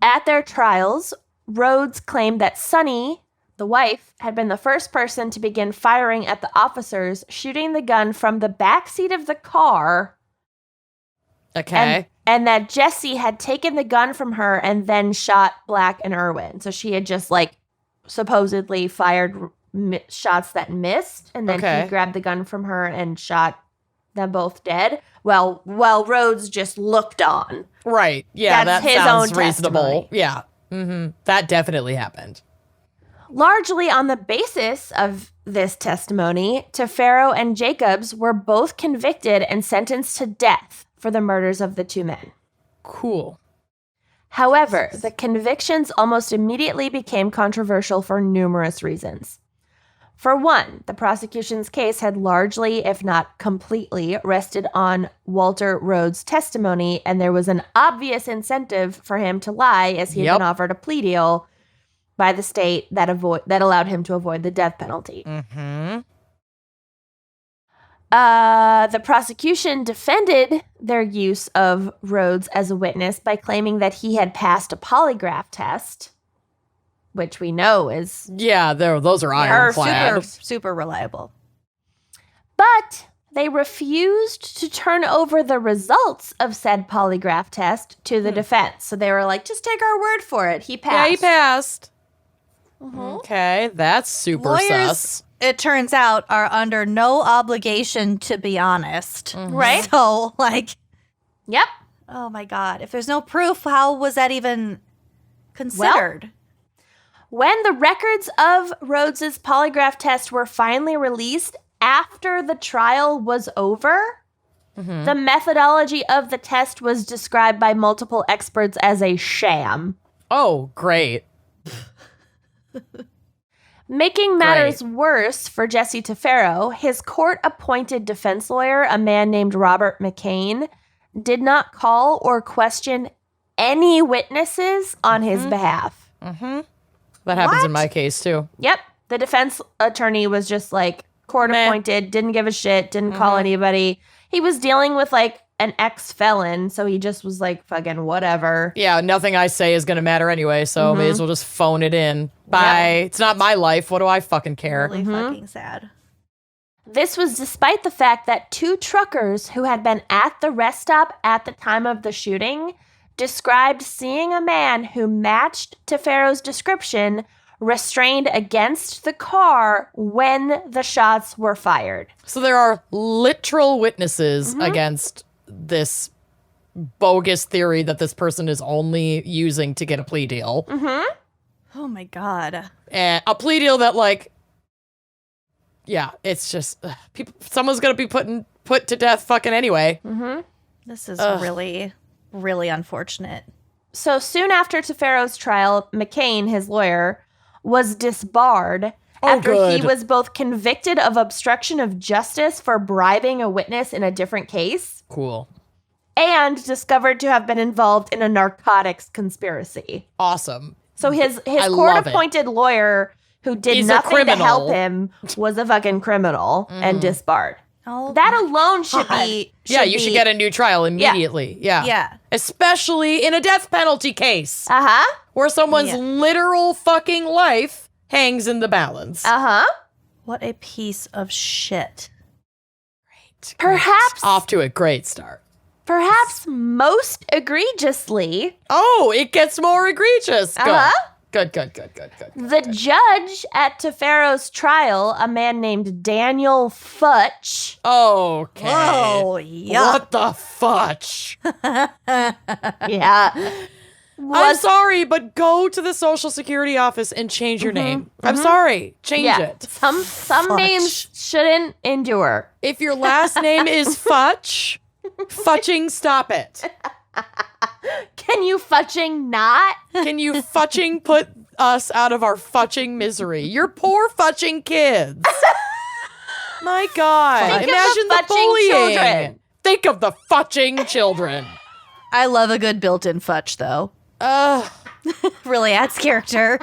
At their trials, Rhodes claimed that Sunny, the wife, had been the first person to begin firing at the officers, shooting the gun from the back seat of the car, Okay. and that Jesse had taken the gun from her and then shot Black and Irwin. So she had just like supposedly fired shots that missed, and then Okay. he grabbed the gun from her and shot them both dead. Well, while Rhodes just looked on. Right. Yeah, That's that his sounds own reasonable. testimony. Yeah. That definitely happened. Largely on the basis of this testimony, Tafero and Jacobs were both convicted and sentenced to death for the murders of the two men. Cool. However, the convictions almost immediately became controversial for numerous reasons. For one, the prosecution's case had largely, if not completely, rested on Walter Rhodes' testimony, and there was an obvious incentive for him to lie, as he had Yep. been offered a plea deal by the state that allowed him to avoid the death penalty. The prosecution defended their use of Rhodes as a witness by claiming that he had passed a polygraph test, which we know is, Yeah, those are ironclad. Super reliable. but they refused to turn over the results of said polygraph test to the defense. So they were like, just take our word for it. He passed. Yeah, he passed. Okay, that's super Lawyers, sus. it turns out, are under no obligation to be honest. Right? So, like, Yep. oh my God. If there's no proof, how was that even considered? When the records of Rhodes's polygraph test were finally released after the trial was over, the methodology of the test was described by multiple experts as a sham. Oh, great. Making matters worse for Jesse Tafero, his court-appointed defense lawyer, a man named Robert McCain, did not call or question any witnesses on his behalf. That happens in my case too. Yep. The defense attorney was just like court-appointed, didn't give a shit, didn't call anybody. He was dealing with like an ex-felon, so he just was like fucking whatever. Yeah, nothing I say is going to matter anyway, so may as well just phone it in. Bye. It's not my life. What do I fucking care? Really fucking sad. This was despite the fact that two truckers who had been at the rest stop at the time of the shooting described seeing a man who matched Tafero's description restrained against the car when the shots were fired. So there are literal witnesses against this bogus theory that this person is only using to get a plea deal. Oh my God. And a plea deal that, like, yeah, it's just someone's gonna be put to death fucking anyway. This is really, really unfortunate. So soon after Tafero's trial, McCain, his lawyer, was disbarred after he good. was both convicted of obstruction of justice for bribing a witness in a different case Cool. and discovered to have been involved in a narcotics conspiracy. Awesome. So his I love court-appointed lawyer who did He's a nothing to criminal. help him was a fucking criminal and disbarred. Oh, That alone should be Yeah, you should get a new trial immediately. Yeah. Yeah. Especially in a death penalty case Uh-huh. where someone's Yeah. literal fucking life hangs in the balance. Uh-huh. What a piece of shit. Perhaps Off to a great start. Perhaps most egregiously, Oh, it gets more egregious. Good. Uh-huh. Good. the judge at Tafero's trial, a man named Daniel Futch. Okay. Oh, yuck. What the fudge? Yeah. I'm sorry, but go to the Social Security office and change your name. I'm sorry. Change it. Some names shouldn't endure. If your last name is Futch, futching stop it. Can you futching not? Can you futching put us out of our futching misery? Your poor futching kids. My God. Think of the Imagine the futching bullying. children. Think of the futching children. I love a good built-in fudge, though. Really adds character.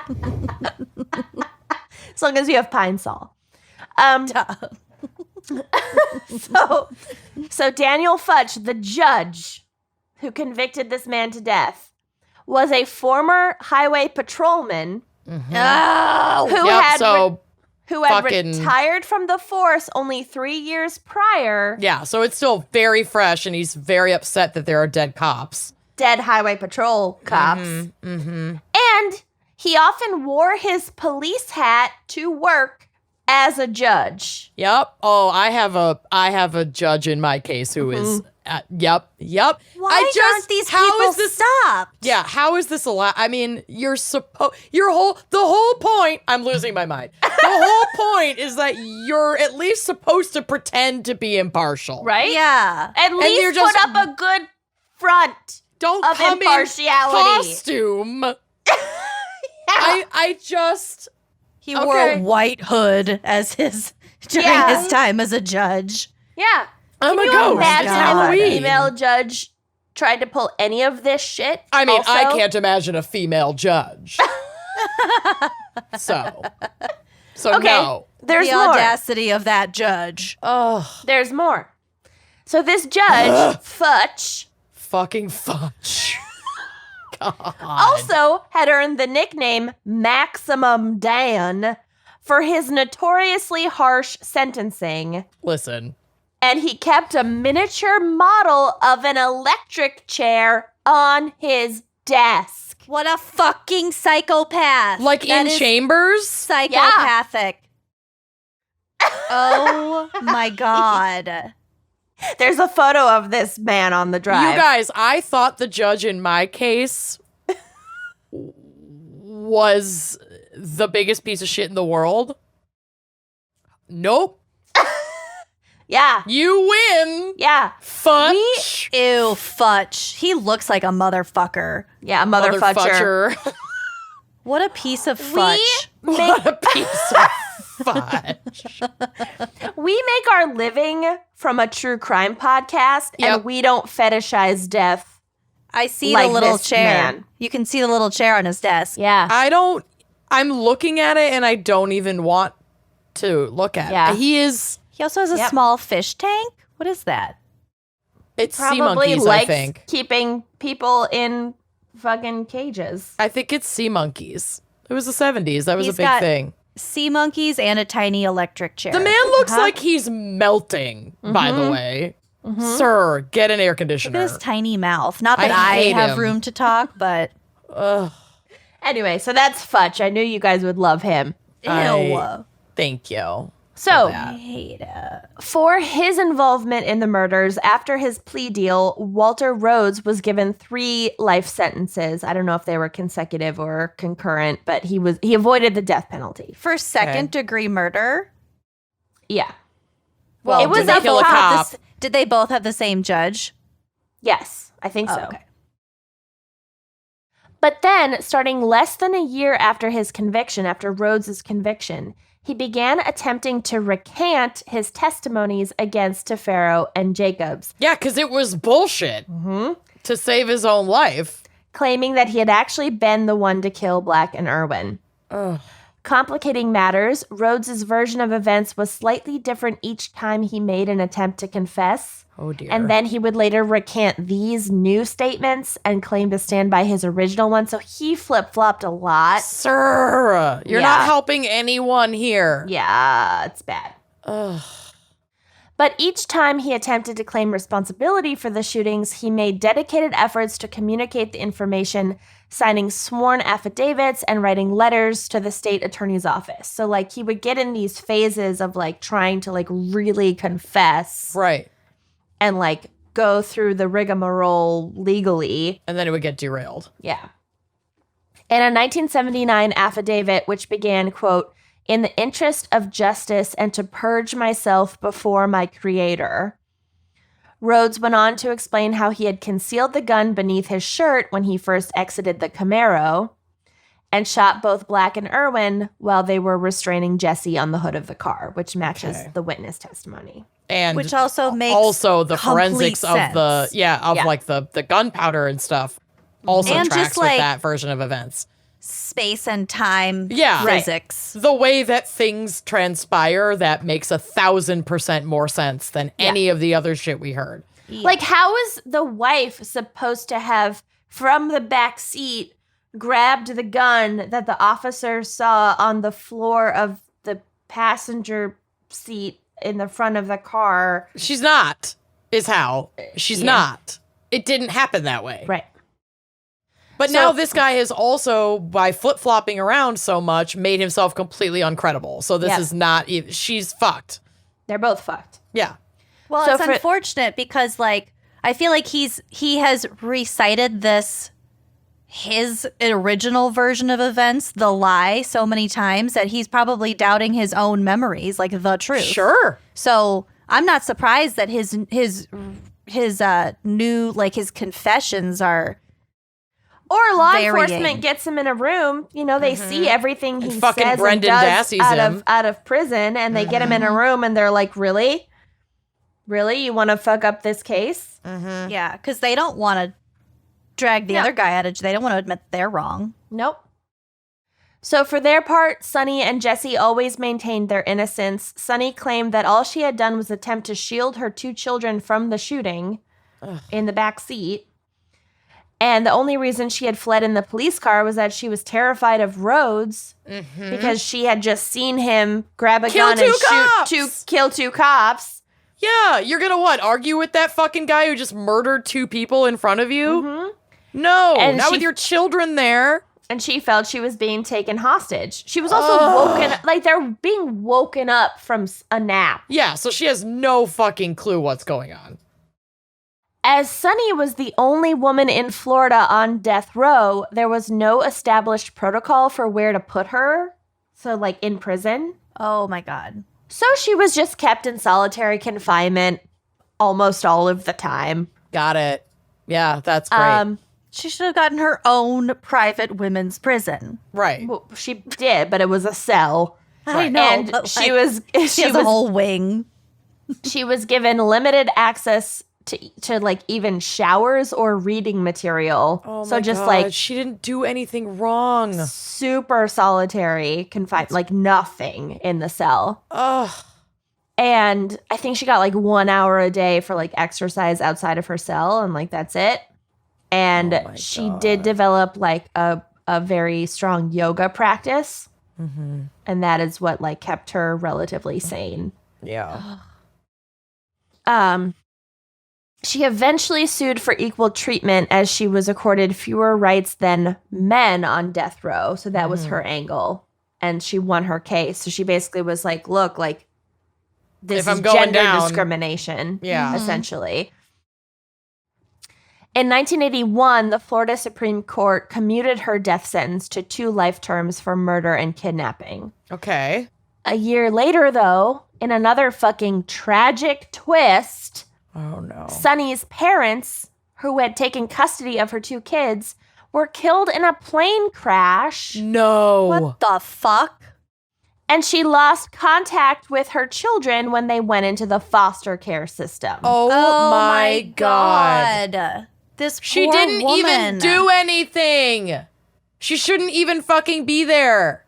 As long as you have Pine Sol. So Daniel Futch, the judge who convicted this man to death, was a former highway patrolman who had fucking- retired from the force only 3 years prior. Yeah, so it's still very fresh, and he's very upset that there are dead cops. Dead highway patrol cops. And he often wore his police hat to work as a judge. Yep. Oh, I have a judge in my case who is. Yep. Why aren't these people stopped? Yeah. How is this allowed? I mean, the whole point. I'm losing my mind. The whole point is that you're at least supposed to pretend to be impartial, Right? Yeah. At least you're just- put up a good front. Don't Of come in impartiality. costume. I just. He wore Okay. a white hood as during Yeah. his time as a judge. Yeah. I'm a Can you ghost. imagine It's if a Halloween. female judge tried to pull any of this shit? I mean, I also? can't imagine a female judge. so Okay. no. There's The more. audacity of that judge. Oh, There's more. So this judge, Futch, fucking fudge. God. also had earned the nickname Maximum Dan for his notoriously harsh sentencing. Listen. And he kept a miniature model of an electric chair on his desk. What a fucking psychopath. Like That in is chambers? psychopathic. Oh my God. There's a photo of this man on the drive. You guys, I thought the judge in my case was the biggest piece of shit in the world. Nope. Yeah. You win. Yeah. Fudge. Ew, Futch. He looks like a motherfucker. Yeah, motherfucker. What a piece of fudge. What a piece of fudge. We make our living from a true crime podcast, Yep. and we don't fetishize death. I see Like the little this chair. man. You can see the little chair on his desk. Yeah. I'm looking at it and I don't even want to look at Yeah. it. He also has a Yep. small fish tank. What is that? It's sea Probably monkeys, likes I think. keeping people in fucking cages. I think it's sea monkeys. It was the 70s. That was He's a big got thing. Sea monkeys and a tiny electric chair. The man looks like he's melting, by the way. Sir, get an air Look conditioner. at his tiny mouth. Not that I I hate have him. room to talk, but Anyway, so that's Futch. I knew you guys would love him. ew. Thank you. So, I hate it. for his involvement in the murders, after his plea deal, Walter Rhodes was given 3 life sentences. I don't know if they were consecutive or concurrent, but he avoided the death penalty. For second degree murder? Yeah. Well, it was did they up kill a top. cop? Did they both have the same judge? Yes, I think so. Oh, okay. But then, starting less than a year after his conviction, after Rhodes's conviction, he began attempting to recant his testimonies against Tafero and Jacobs, Yeah, because it was bullshit to save his own life. claiming that he had actually been the one to kill Black and Irwin. Complicating matters, Rhodes's version of events was slightly different each time he made an attempt to confess. Oh, dear. And then he would later recant these new statements and claim to stand by his original one. So he flip-flopped a lot. Sir, you're Yeah. not helping anyone here. Yeah, it's bad. Ugh. But each time he attempted to claim responsibility for the shootings, he made dedicated efforts to communicate the information, signing sworn affidavits and writing letters to the state attorney's office. So, like, he would get in these phases of, like, trying to, like, really confess. Right. And, like, go through the rigmarole legally. And then it would get derailed. Yeah. In a 1979 affidavit, which began, quote, "In the interest of justice and to purge myself before my creator," Rhodes went on to explain how he had concealed the gun beneath his shirt when he first exited the Camaro and shot both Black and Irwin while they were restraining Jesse on the hood of the car, which matches the witness testimony. And Which also makes also the complete forensics of the Yeah. like the gunpowder and stuff also And tracks just, with like, that version of events. space and time Yeah. Right. physics. The way that things transpire, that makes 1,000% more sense than any of the other shit we heard. Like, how is the wife supposed to have, from the back seat, grabbed the gun that the officer saw on the floor of the passenger seat in the front of the car? She's not, is how. She's Yeah. not. It didn't happen that way. Right. But So- now this guy has also, by flip-flopping around so much, made himself completely uncredible. So this Yeah. is not, she's fucked. They're both fucked. Yeah. Well, So it's unfortunate because, like, I feel like he has recited his original version of events, the lie, so many times that he's probably doubting his own memories, like the truth. Sure. So I'm not surprised that his new, like, his confessions are. Or law Varying. enforcement gets him in a room. You know, they see everything he And fucking says Brendan and does Dassey's out him. of prison, and they get him in a room, and they're like, "Really, really, you want to fuck up this case?" Yeah, because they don't want to drag the No. other guy out of. They don't want to admit they're wrong. Nope. So for their part, Sonny and Jesse always maintained their innocence. Sonny claimed that all she had done was attempt to shield her two children from the shooting in the back seat. And the only reason she had fled in the police car was that she was terrified of Rhodes because she had just seen him grab a Kill gun two and cops! kill two cops. Yeah, you're gonna what? Argue with that fucking guy who just murdered two people in front of you? No, And not she- with your children there. And she felt she was being taken hostage. She was also woken, like they're being woken up from a nap. Yeah, so she has no fucking clue what's going on. As Sonny was the only woman in Florida on death row, there was no established protocol for where to put her. So, like, in prison. Oh my god. So she was just kept in solitary confinement almost all of the time. Got it. Yeah, that's great. She should have gotten her own private women's prison. Right. Well, she did, but it was a cell. I know, And but she like, was she has a whole wing. she was given limited access to like even showers or reading material. Oh so my just God, like she didn't do anything wrong. super solitary confined, like nothing in the cell. Ugh. And I think she got like 1 hour a day for like exercise outside of her cell, and like that's it. And Oh my she God. did develop like a very strong yoga practice. And that is what like kept her relatively sane. Yeah. She eventually sued for equal treatment as she was accorded fewer rights than men on death row. So that was her angle. And she won her case. So she basically was like, look, like, this If I'm is going gender down- discrimination, Yeah. essentially. In 1981, the Florida Supreme Court commuted her death sentence to 2 life terms for murder and kidnapping. Okay. A year later, though, in another fucking tragic twist, Oh no. Sonny's parents, who had taken custody of her 2 kids, were killed in a plane crash, No. What the fuck? and she lost contact with her children when they went into the foster care system. Oh, my God. This She poor didn't even woman. do anything. She shouldn't even fucking be there.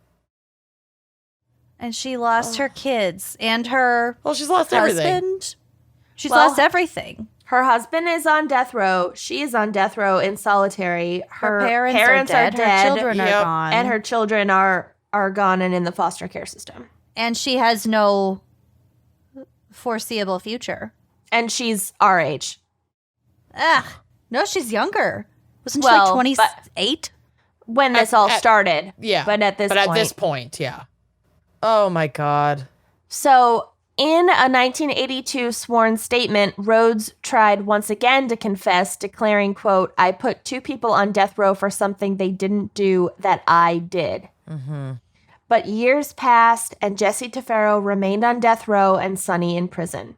And she lost her kids and her Well, she's lost everything. husband. She's Well, lost everything. Her husband is on death row. She is on death row in solitary. Her parents are dead. Her children are Yep. gone. And her children are gone and in the foster care system. And she has no foreseeable future. And she's our age. Ugh. No, she's younger. Wasn't she Well, like but- 28? When this all started. Yeah. But at this point, yeah. Oh my God. So, in a 1982 sworn statement, Rhodes tried once again to confess, declaring, quote, "I put 2 people on death row for something they didn't do that I did." But years passed, and Jesse Tafero remained on death row and Sonny in prison.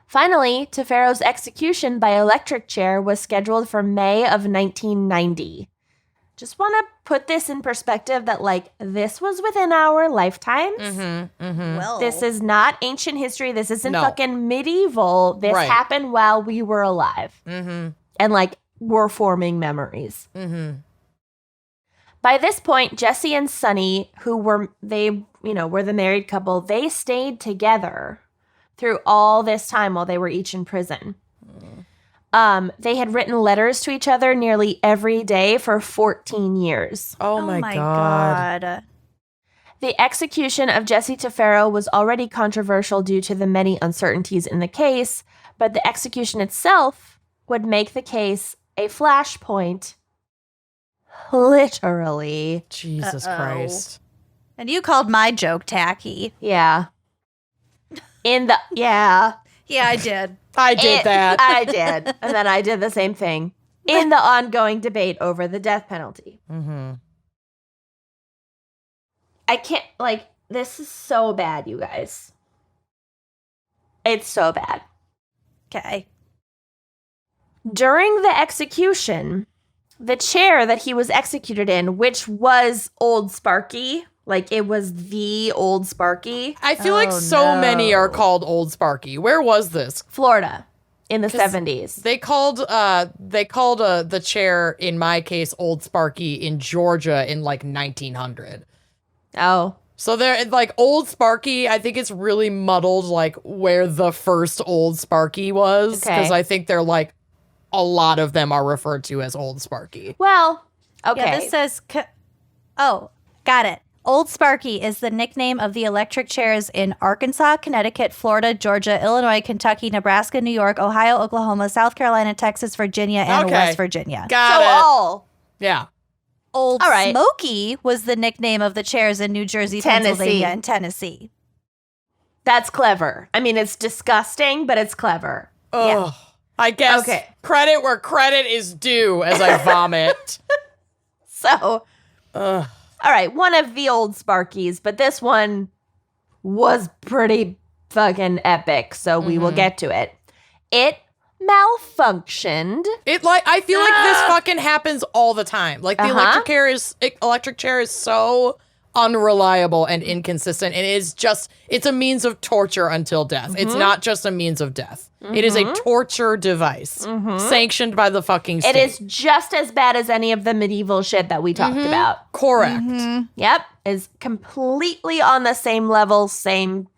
Finally, Tafero's execution by electric chair was scheduled for May of 1990. Just want to put this in perspective that, like, this was within our lifetimes. Well, This is not ancient history. This isn't No. fucking medieval. This Right. happened while we were alive. And, like, we're forming memories. By this point, Jesse and Sonny, who were the married couple, they stayed together through all this time while they were each in prison. They had written letters to each other nearly every day for 14 years. Oh my God. The execution of Jesse Tafero was already controversial due to the many uncertainties in the case, but the execution itself would make the case a flashpoint. Literally. Jesus Uh-oh. Christ. and you called my joke tacky. Yeah. Yeah. Yeah, I did. I did that. I did. And then I did the same thing in the ongoing debate over the death penalty. I can't, like, this is so bad, you guys. It's so bad. Okay. During the execution, the chair that he was executed in, which was Old Sparky, like it was the Old Sparky, I feel like so many are called Old Sparky. Where was this? Florida, in the 70s. They called the chair in my case Old Sparky in Georgia in like 1900. Oh, So they're like Old Sparky. I think it's really muddled like where the first Old Sparky was Okay. because I think they're like a lot of them are referred to as Old Sparky. well, okay. Yeah, this says. Oh, got it. Old Sparky is the nickname of the electric chairs in Arkansas, Connecticut, Florida, Georgia, Illinois, Kentucky, Nebraska, New York, Ohio, Oklahoma, South Carolina, Texas, Virginia, and Okay. West Virginia. Got so it. all. Yeah. Old All right. Smoky was the nickname of the chairs in New Jersey, Tennessee. Pennsylvania, and Tennessee. That's clever. I mean, it's disgusting, but it's clever. Ugh. I guess Okay. credit where credit is due as I vomit. So, Ugh. all right, one of the Old Sparkies, but this one was pretty fucking epic, so we will get to it. It malfunctioned. It like I feel like this fucking happens all the time. Like the electric chair is so unreliable and inconsistent, and it's a means of torture until death. It's not just a means of death. It is a torture device sanctioned by the fucking state. It is just as bad as any of the medieval shit that we talked about. correct. Yep, is completely on the same level, same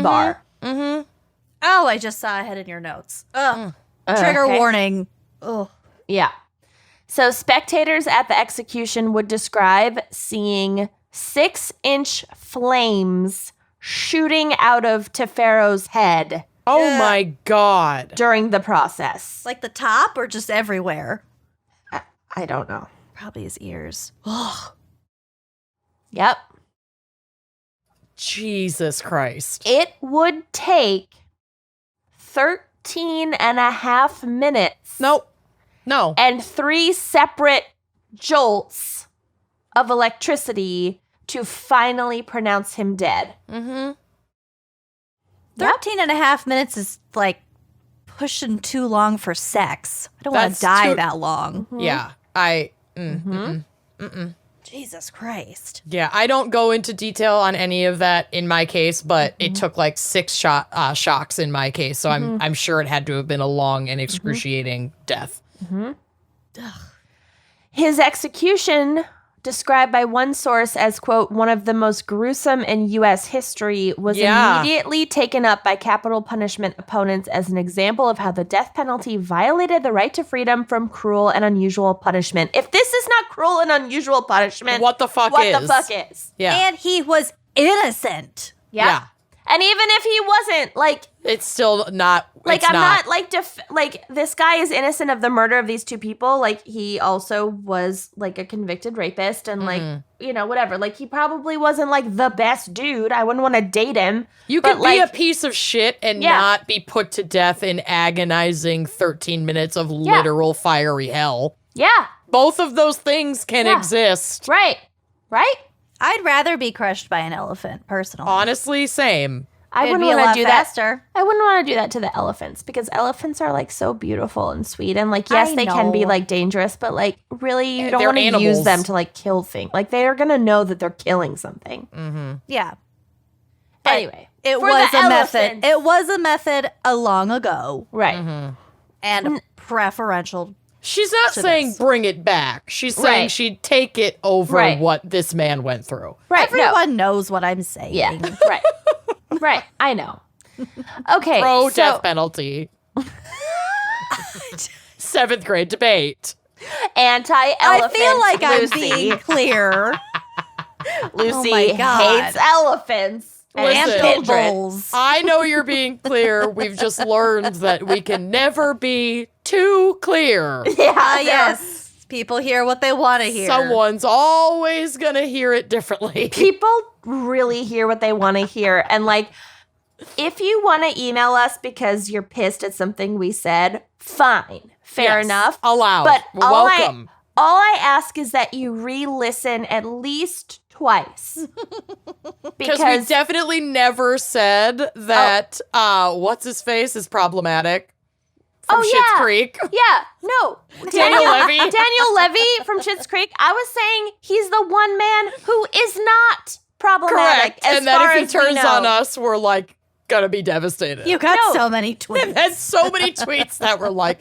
bar. Oh, I just saw a head in your notes. Ugh. Trigger Okay. warning. Ugh. Yeah. So spectators at the execution would describe seeing 6-inch flames shooting out of Tafero's head Oh my God. during the process. Like the top or just everywhere? I don't know. Probably his ears. Yep. Jesus Christ. It would take 13 and a half minutes No. and 3 separate jolts of electricity to finally pronounce him dead. 13 and a half minutes is like pushing too long for sex. I don't want That's to die too- that long. Yeah. Jesus Christ. Yeah, I don't go into detail on any of that in my case, but it took like 6 shocks in my case, so I'm sure it had to have been a long and excruciating death. His execution described by one source as, quote, one of the most gruesome in U.S. history, was immediately taken up by capital punishment opponents as an example of how the death penalty violated the right to freedom from cruel and unusual punishment. If this is not cruel and unusual punishment, What the fuck is? Yeah. And he was innocent. Yeah. And even if he wasn't, like, It's still not. like, it's I'm not like, like, this guy is innocent of the murder of these two people. Like, he also was, like, a convicted rapist and, like, you know, whatever. Like, he probably wasn't, like, the best dude. I wouldn't want to date him. You but, could be like, a piece of shit and not be put to death in agonizing 13 minutes of literal fiery hell. Yeah. Both of those things can exist. Right. Right? I'd rather be crushed by an elephant, personally. Honestly, same. I It'd wouldn't be a want lot to do faster. that. I wouldn't want to do that to the elephants because elephants are like so beautiful and sweet. And like, yes, I they can be know. like dangerous, but like really you don't They're want to use animals. them to like kill things. Like they are going to know that they're killing something. Yeah. Anyway, It for was the a method. elephants. It was a method a long ago Right. and preferential. She's not saying this. bring it back. She's saying Right. she'd take it over Right. what this man went through. Right. no. Everyone knows what I'm saying. Yeah. Right. Right. I know. Okay. Pro so death penalty. 7th grade debate. anti-elephant. I feel like I'm Lucy. being clear. Lucy my God. hates elephants Listen. and And pit children. bulls. I know you're being clear. We've just learned that we can never be too clear. Yeah. Yes. People hear what they want to hear. Someone's always going to hear it differently. People really hear what they want to hear. And like, if you want to email us because you're pissed at something we said, fine. Fair Yes, enough. allowed. But Welcome. all I ask is that you re-listen at least twice. Because we definitely never said that what's his face is problematic from Schitt's Creek. Yeah, no. Daniel Levy. Daniel Levy from Schitt's Creek. I was saying he's the one man who is not problematic. Correct. As And that far if he as we turns know. on us, we're like gonna be devastated. You got No. so many tweets. There's so many tweets that were like,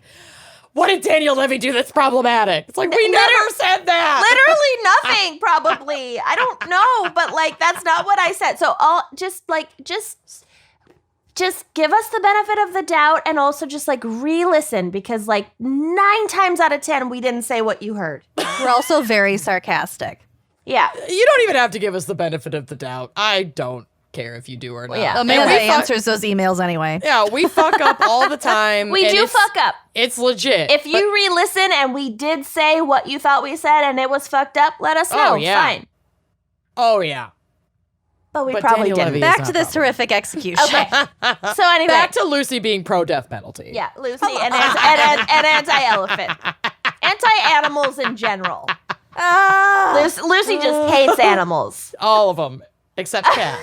what did Daniel Levy do that's problematic? It's like, we never said that. Literally nothing, probably. I don't know, but like that's not what I said. So just give us the benefit of the doubt and also just like re-listen because like 9 times out of 10 we didn't say what you heard. We're also very sarcastic. Yeah. You don't even have to give us the benefit of the doubt. I don't care if you do or not. yeah. And Amanda we fuck- answers those emails anyway. Yeah, we fuck up all the time. We and do it's- fuck up. It's legit. If you re-listen and we did say what you thought we said and it was fucked up, let us know. Oh, yeah. Fine. Oh, yeah. But we But probably Daniel didn't. Levy- Back not to this problem. horrific execution. Okay. So anyway. Back to Lucy being pro-death penalty. Yeah, Lucy and anti-elephant. Anti-animals in general. Lucy just hates animals. All of them, except cats.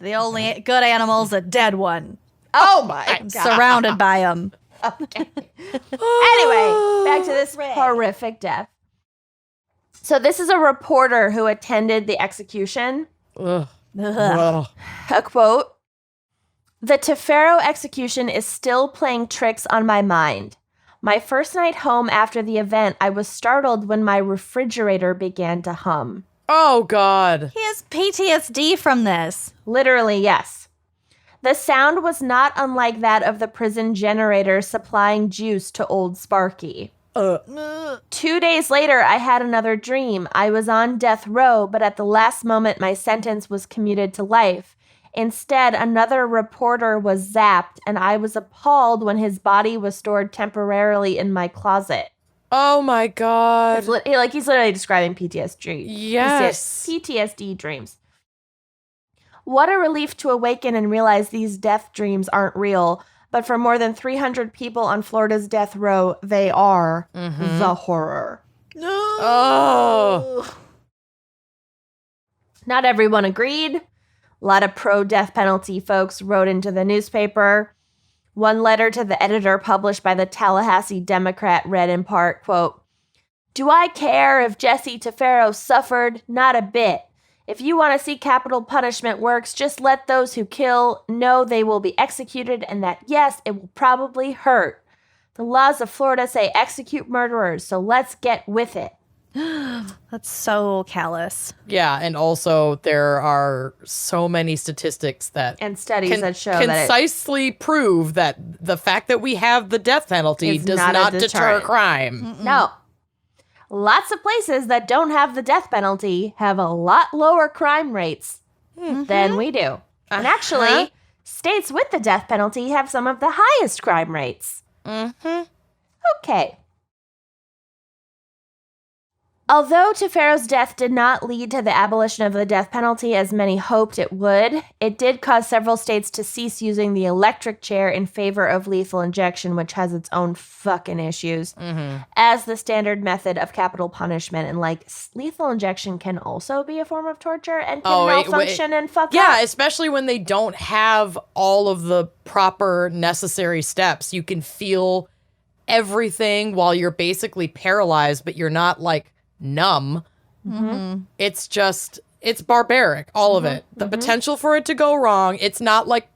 The only good animal's a dead one. Oh my God. Surrounded by them. Anyway, back to this horrific death. So this is a reporter who attended the execution. Ugh. Ugh. Ugh. A quote, "The Tafero execution is still playing tricks on my mind. My first night home after the event, I was startled when my refrigerator began to hum." Oh, God. He has PTSD from this. Literally, yes. The sound was not unlike that of the prison generator supplying juice to old Sparky. 2 days later, I had another dream. I was on death row, but at the last moment, my sentence was commuted to life. Instead, another reporter was zapped, and I was appalled when his body was stored temporarily in my closet. Oh, my God. He's literally describing PTSD. Yes. PTSD dreams. What a relief to awaken and realize these death dreams aren't real. But for more than 300 people on Florida's death row, they are the horror. Oh. Not everyone agreed. A lot of pro-death penalty folks wrote into the newspaper. One letter to the editor published by the Tallahassee Democrat read in part, quote, "Do I care if Jesse Tafero suffered? Not a bit. If you want to see capital punishment works, just let those who kill know they will be executed and that, yes, it will probably hurt. The laws of Florida say execute murderers, so let's get with it." That's so callous. Yeah, and also there are so many statistics that And studies that show that concisely prove that the fact that we have the death penalty It's does not a not deter deterrent. crime. No. Lots of places that don't have the death penalty have a lot lower crime rates than we do. And actually, states with the death penalty have some of the highest crime rates. Okay. Although Tafero's death did not lead to the abolition of the death penalty as many hoped it would, it did cause several states to cease using the electric chair in favor of lethal injection, which has its own fucking issues, as the standard method of capital punishment. And like, lethal injection can also be a form of torture and can malfunction and fuck up. Yeah, especially when they don't have all of the proper necessary steps. You can feel everything while you're basically paralyzed, but you're not like numb. It's barbaric, all of it. The potential for it to go wrong. It's not like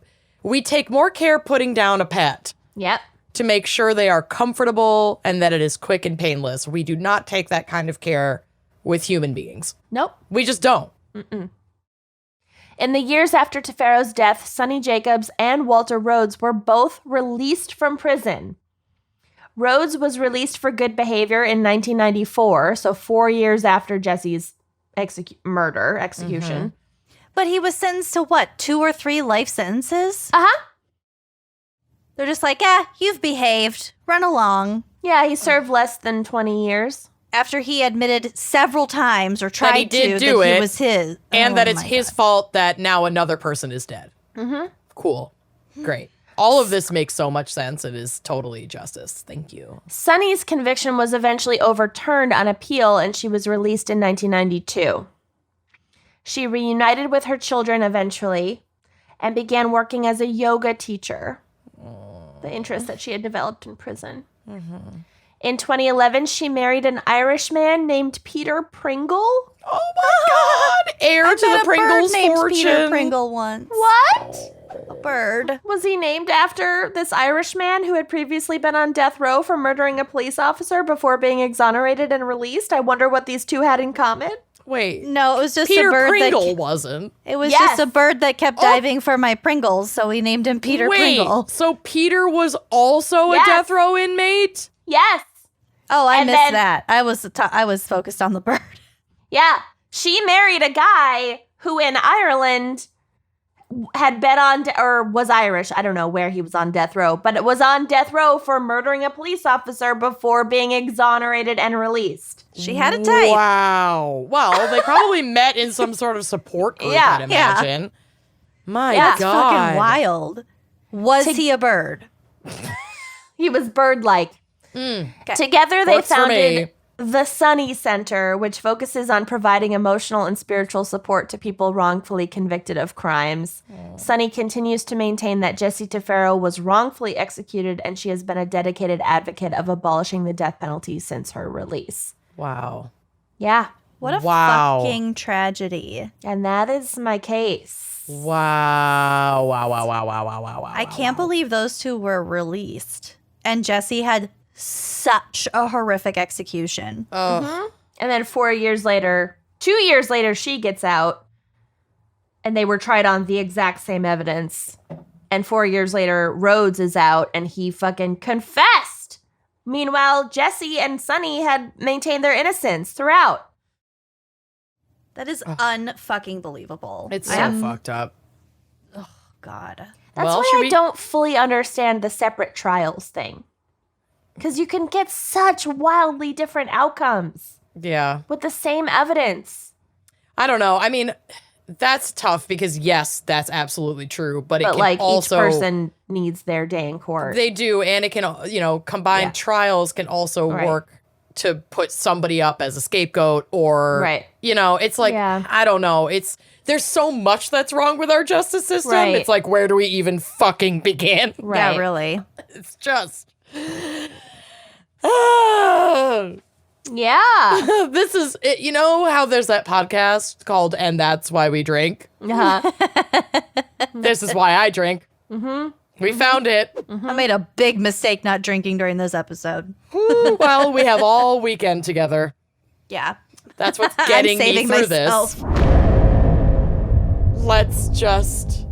we take more care putting down a pet Yep. to make sure they are comfortable and that it is quick and painless. We do not take that kind of care with human beings. Nope. We just don't. In the years after Tafero's death, Sonny Jacobs and Walter Rhodes were both released from prison. Rhodes was released for good behavior in 1994, so 4 years after Jesse's execution. But he was sentenced to what, 2 or 3 life sentences? They're just like, you've behaved. Run along. Yeah, he served less than 20 years. After he admitted several times or tried he did to do that it, he was his. And that it's his fault that now another person is dead. Cool. Great. All of this makes so much sense. It is totally justice. Thank you. Sonny's conviction was eventually overturned on appeal, and she was released in 1992. She reunited with her children eventually and began working as a yoga teacher, the interest that she had developed in prison. In 2011, she married an Irishman named Peter Pringle. Oh my God! Heir to the Pringles named fortune. Peter Pringle once. What? A bird. Was he named after this Irishman who had previously been on death row for murdering a police officer before being exonerated and released? I wonder what these two had in common. Wait. No, it was just Peter a bird Pringle wasn't. It was Yes. just a bird that kept diving for my Pringles, so we named him Peter Wait, Pringle. so Peter was also Yes. a death row inmate? Yes. Oh, I And missed then- that. I was focused on the bird. Yeah. She married a guy who in Ireland had been on, or was Irish. I don't know where he was on death row, but it was on death row for murdering a police officer before being exonerated and released. She had it tight. Wow. Well, they probably met in some sort of support group, Yeah, I'd imagine. My Yeah. God. That's Fucking wild. Was he a bird? He was bird-like. Together, they Works for founded me. the Sonny Center, which focuses on providing emotional and spiritual support to people wrongfully convicted of crimes. Sonny continues to maintain that Jesse Tafero was wrongfully executed, and she has been a dedicated advocate of abolishing the death penalty since her release. Wow. Yeah, What a Wow. fucking tragedy. and that is my case. Wow. Wow. Wow. Wow. Wow. Wow. Wow. Wow. I can't believe those two were released. And Jesse had such a horrific execution. And then 4 years later, 2 years later, she gets out, and they were tried on the exact same evidence. And 4 years later, Rhodes is out, and he fucking confessed. Meanwhile, Jesse and Sonny had maintained their innocence throughout. That is unfucking believable. It's so fucked up. God. That's Well, why should I we- don't fully understand the separate trials thing. Because you can get such wildly different outcomes Yeah. with the same evidence. I don't know. I mean, that's tough because, yes, that's absolutely true. But it But can like also. each person needs their day in court. They do. And it can, combined Yeah. trials can also Right. work to put somebody up as a scapegoat or, Right. It's like, Yeah. I don't know. There's so much that's wrong with our justice system. Right. It's like, where do we even fucking begin? Right. Yeah, really. It's just. Ah. Yeah. This is, you know how there's that podcast called And That's Why We Drink? Uh-huh. This is why I drink. We found it. I made a big mistake not drinking during this episode. Well, we have all weekend together. Yeah. That's what's getting me saving through myself. this.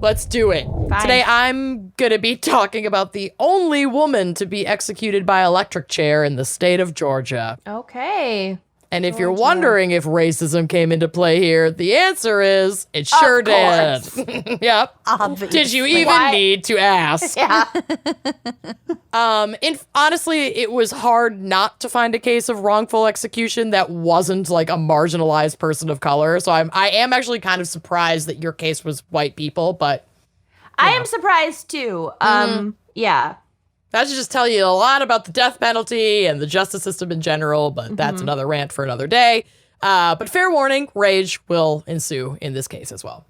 Let's do it. Fine. Today I'm going to be talking about the only woman to be executed by electric chair in the state of Georgia. Okay. And if you're wondering if racism came into play here, the answer is it sure did. Yep. Obviously. Did you even need to ask? Yeah. Honestly, it was hard not to find a case of wrongful execution that wasn't like a marginalized person of color. So I am actually kind of surprised that your case was white people, but I am surprised too. Yeah. that should just tell you a lot about the death penalty and the justice system in general, but that's another rant for another day. But fair warning, rage will ensue in this case as well.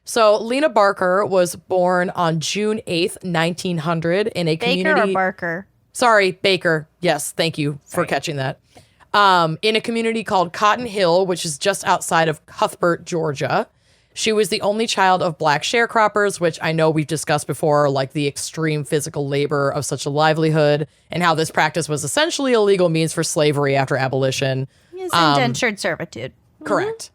So Lena Baker was born on June 8th, 1900 in a community... Baker or Barker? Sorry, Baker. Yes, thank you for catching that. In a community called Cotton Hill, which is just outside of Cuthbert, Georgia. She was the only child of black sharecroppers, which I know we've discussed before, like the extreme physical labor of such a livelihood and how this practice was essentially a legal means for slavery after abolition. Is indentured servitude. Correct.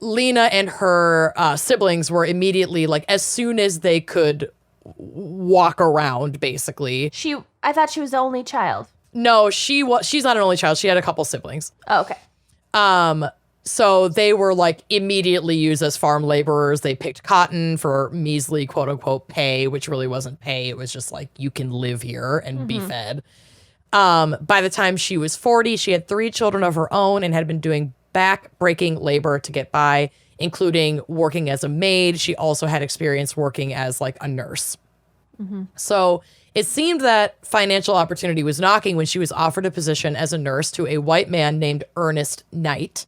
Lena and her siblings were immediately, like, as soon as they could walk around, basically. I thought she was the only child. No, she's not an only child. She had a couple siblings. Oh, okay. So they were like immediately used as farm laborers. They picked cotton for measly quote unquote pay, which really wasn't pay. It was just like, you can live here and be fed. By the time she was 40, she had 3 children of her own and had been doing back-breaking labor to get by, including working as a maid. She also had experience working as like a nurse. So it seemed that financial opportunity was knocking when she was offered a position as a nurse to a white man named Ernest Knight.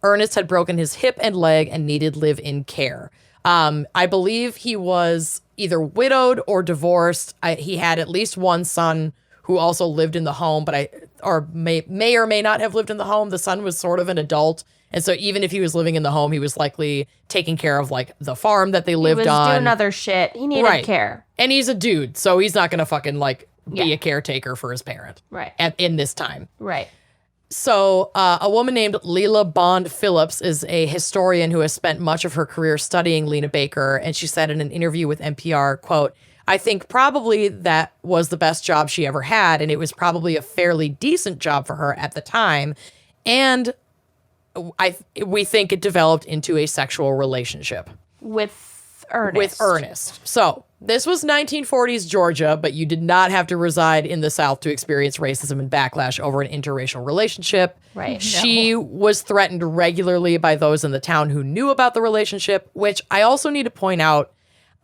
Ernest had broken his hip and leg and needed live-in care. I believe he was either widowed or divorced. He had at least one son who also lived in the home, but may or may not have lived in the home. The son was sort of an adult. And so even if he was living in the home, he was likely taking care of like the farm that they lived on. He was doing other shit. He needed care. And he's a dude, so he's not going to fucking like be a caretaker for his parent. Right. In this time. Right. So a woman named Leila Bond Phillips is a historian who has spent much of her career studying Lena Baker. And she said in an interview with NPR, quote, "I think probably that was the best job she ever had. And it was probably a fairly decent job for her at the time. And we think it developed into a sexual relationship. With Ernest. With Ernest. So this was 1940s Georgia, but you did not have to reside in the South to experience racism and backlash over an interracial relationship. Right. She was threatened regularly by those in the town who knew about the relationship, which I also need to point out,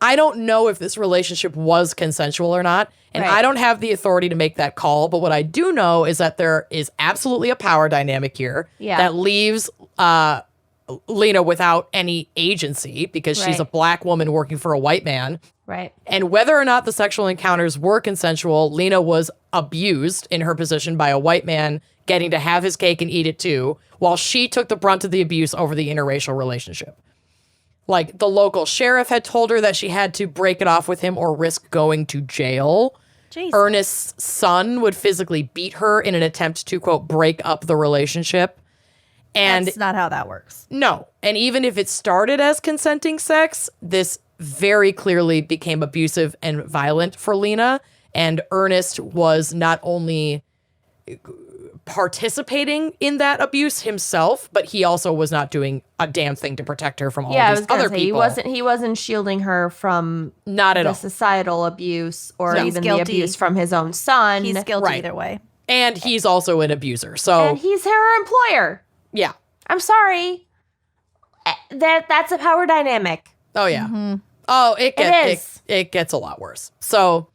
I don't know if this relationship was consensual or not, and I don't have the authority to make that call, but what I do know is that there is absolutely a power dynamic here that leaves Lena without any agency because she's a black woman working for a white man. Right. And whether or not the sexual encounters were consensual, Lena was abused in her position by a white man getting to have his cake and eat it too, while she took the brunt of the abuse over the interracial relationship. Like, the local sheriff had told her that she had to break it off with him or risk going to jail. Jesus. Ernest's son would physically beat her in an attempt to, quote, break up the relationship. And That's not how that works. no. And even if it started as consenting sex, this very clearly became abusive and violent for Lena. And Ernest was not only participating in that abuse himself, but he also was not doing a damn thing to protect her from all these other people. He wasn't shielding her from not at the all societal abuse or No. even the Guilty. abuse from his own son. He's guilty Right. either way. And he's also an abuser. So And he's her employer. yeah. I'm sorry. That's a power dynamic. Oh yeah. Oh, it gets a lot worse. So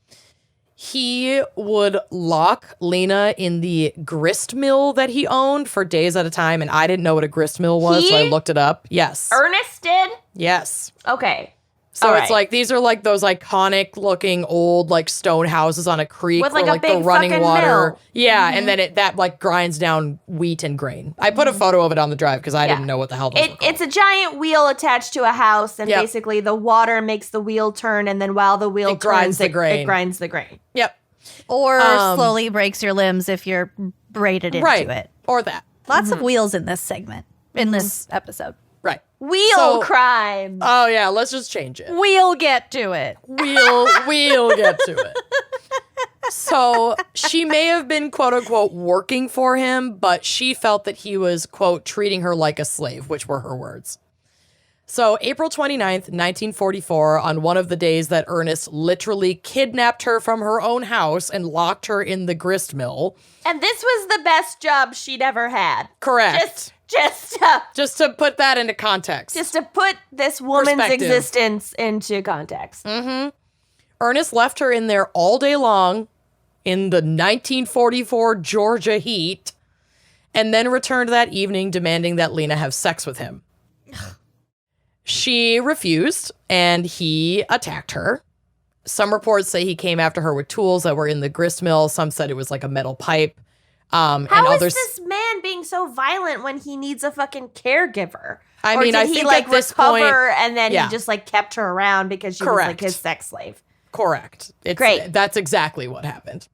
he would lock Lena in the grist mill that he owned for days at a time, and I didn't know what a grist mill was, so I looked it up. Yes. Ernest did? Yes. Okay. So All it's right. like these are like those iconic looking old like stone houses on a creek With, like, where a like the big running fucking water. mill. Yeah, and then that like grinds down wheat and grain. I put a photo of it on the drive because I didn't know what the hell those were called. It's a giant wheel attached to a house, and Yep. basically the water makes the wheel turn, and then while the wheel It grinds turns, the grain. it grinds the grain. Yep. Or slowly breaks your limbs if you're braided into Right. it. Or that. Lots of wheels in this segment, in this episode. Right. Wheel crime. Oh, yeah, let's just change it. We'll get to it. We'll get to it. So she may have been, quote unquote, working for him, but she felt that he was, quote, treating her like a slave, which were her words. So April 29th, 1944, on one of the days that Ernest literally kidnapped her from her own house and locked her in the grist mill. And this was the best job she'd ever had. Correct. Just to put that into context. Just to put this woman's existence into context. Mm-hmm. Ernest left her in there all day long in the 1944 Georgia heat, and then returned that evening demanding that Lena have sex with him. She refused, and he attacked her. Some reports say he came after her with tools that were in the grist mill. Some said it was like a metal pipe. How is this man being so violent when he needs a fucking caregiver? I or mean, did I he think like at this recover point, and then yeah. he just like kept her around because she was like his sex slave? Correct. Great. That's exactly what happened.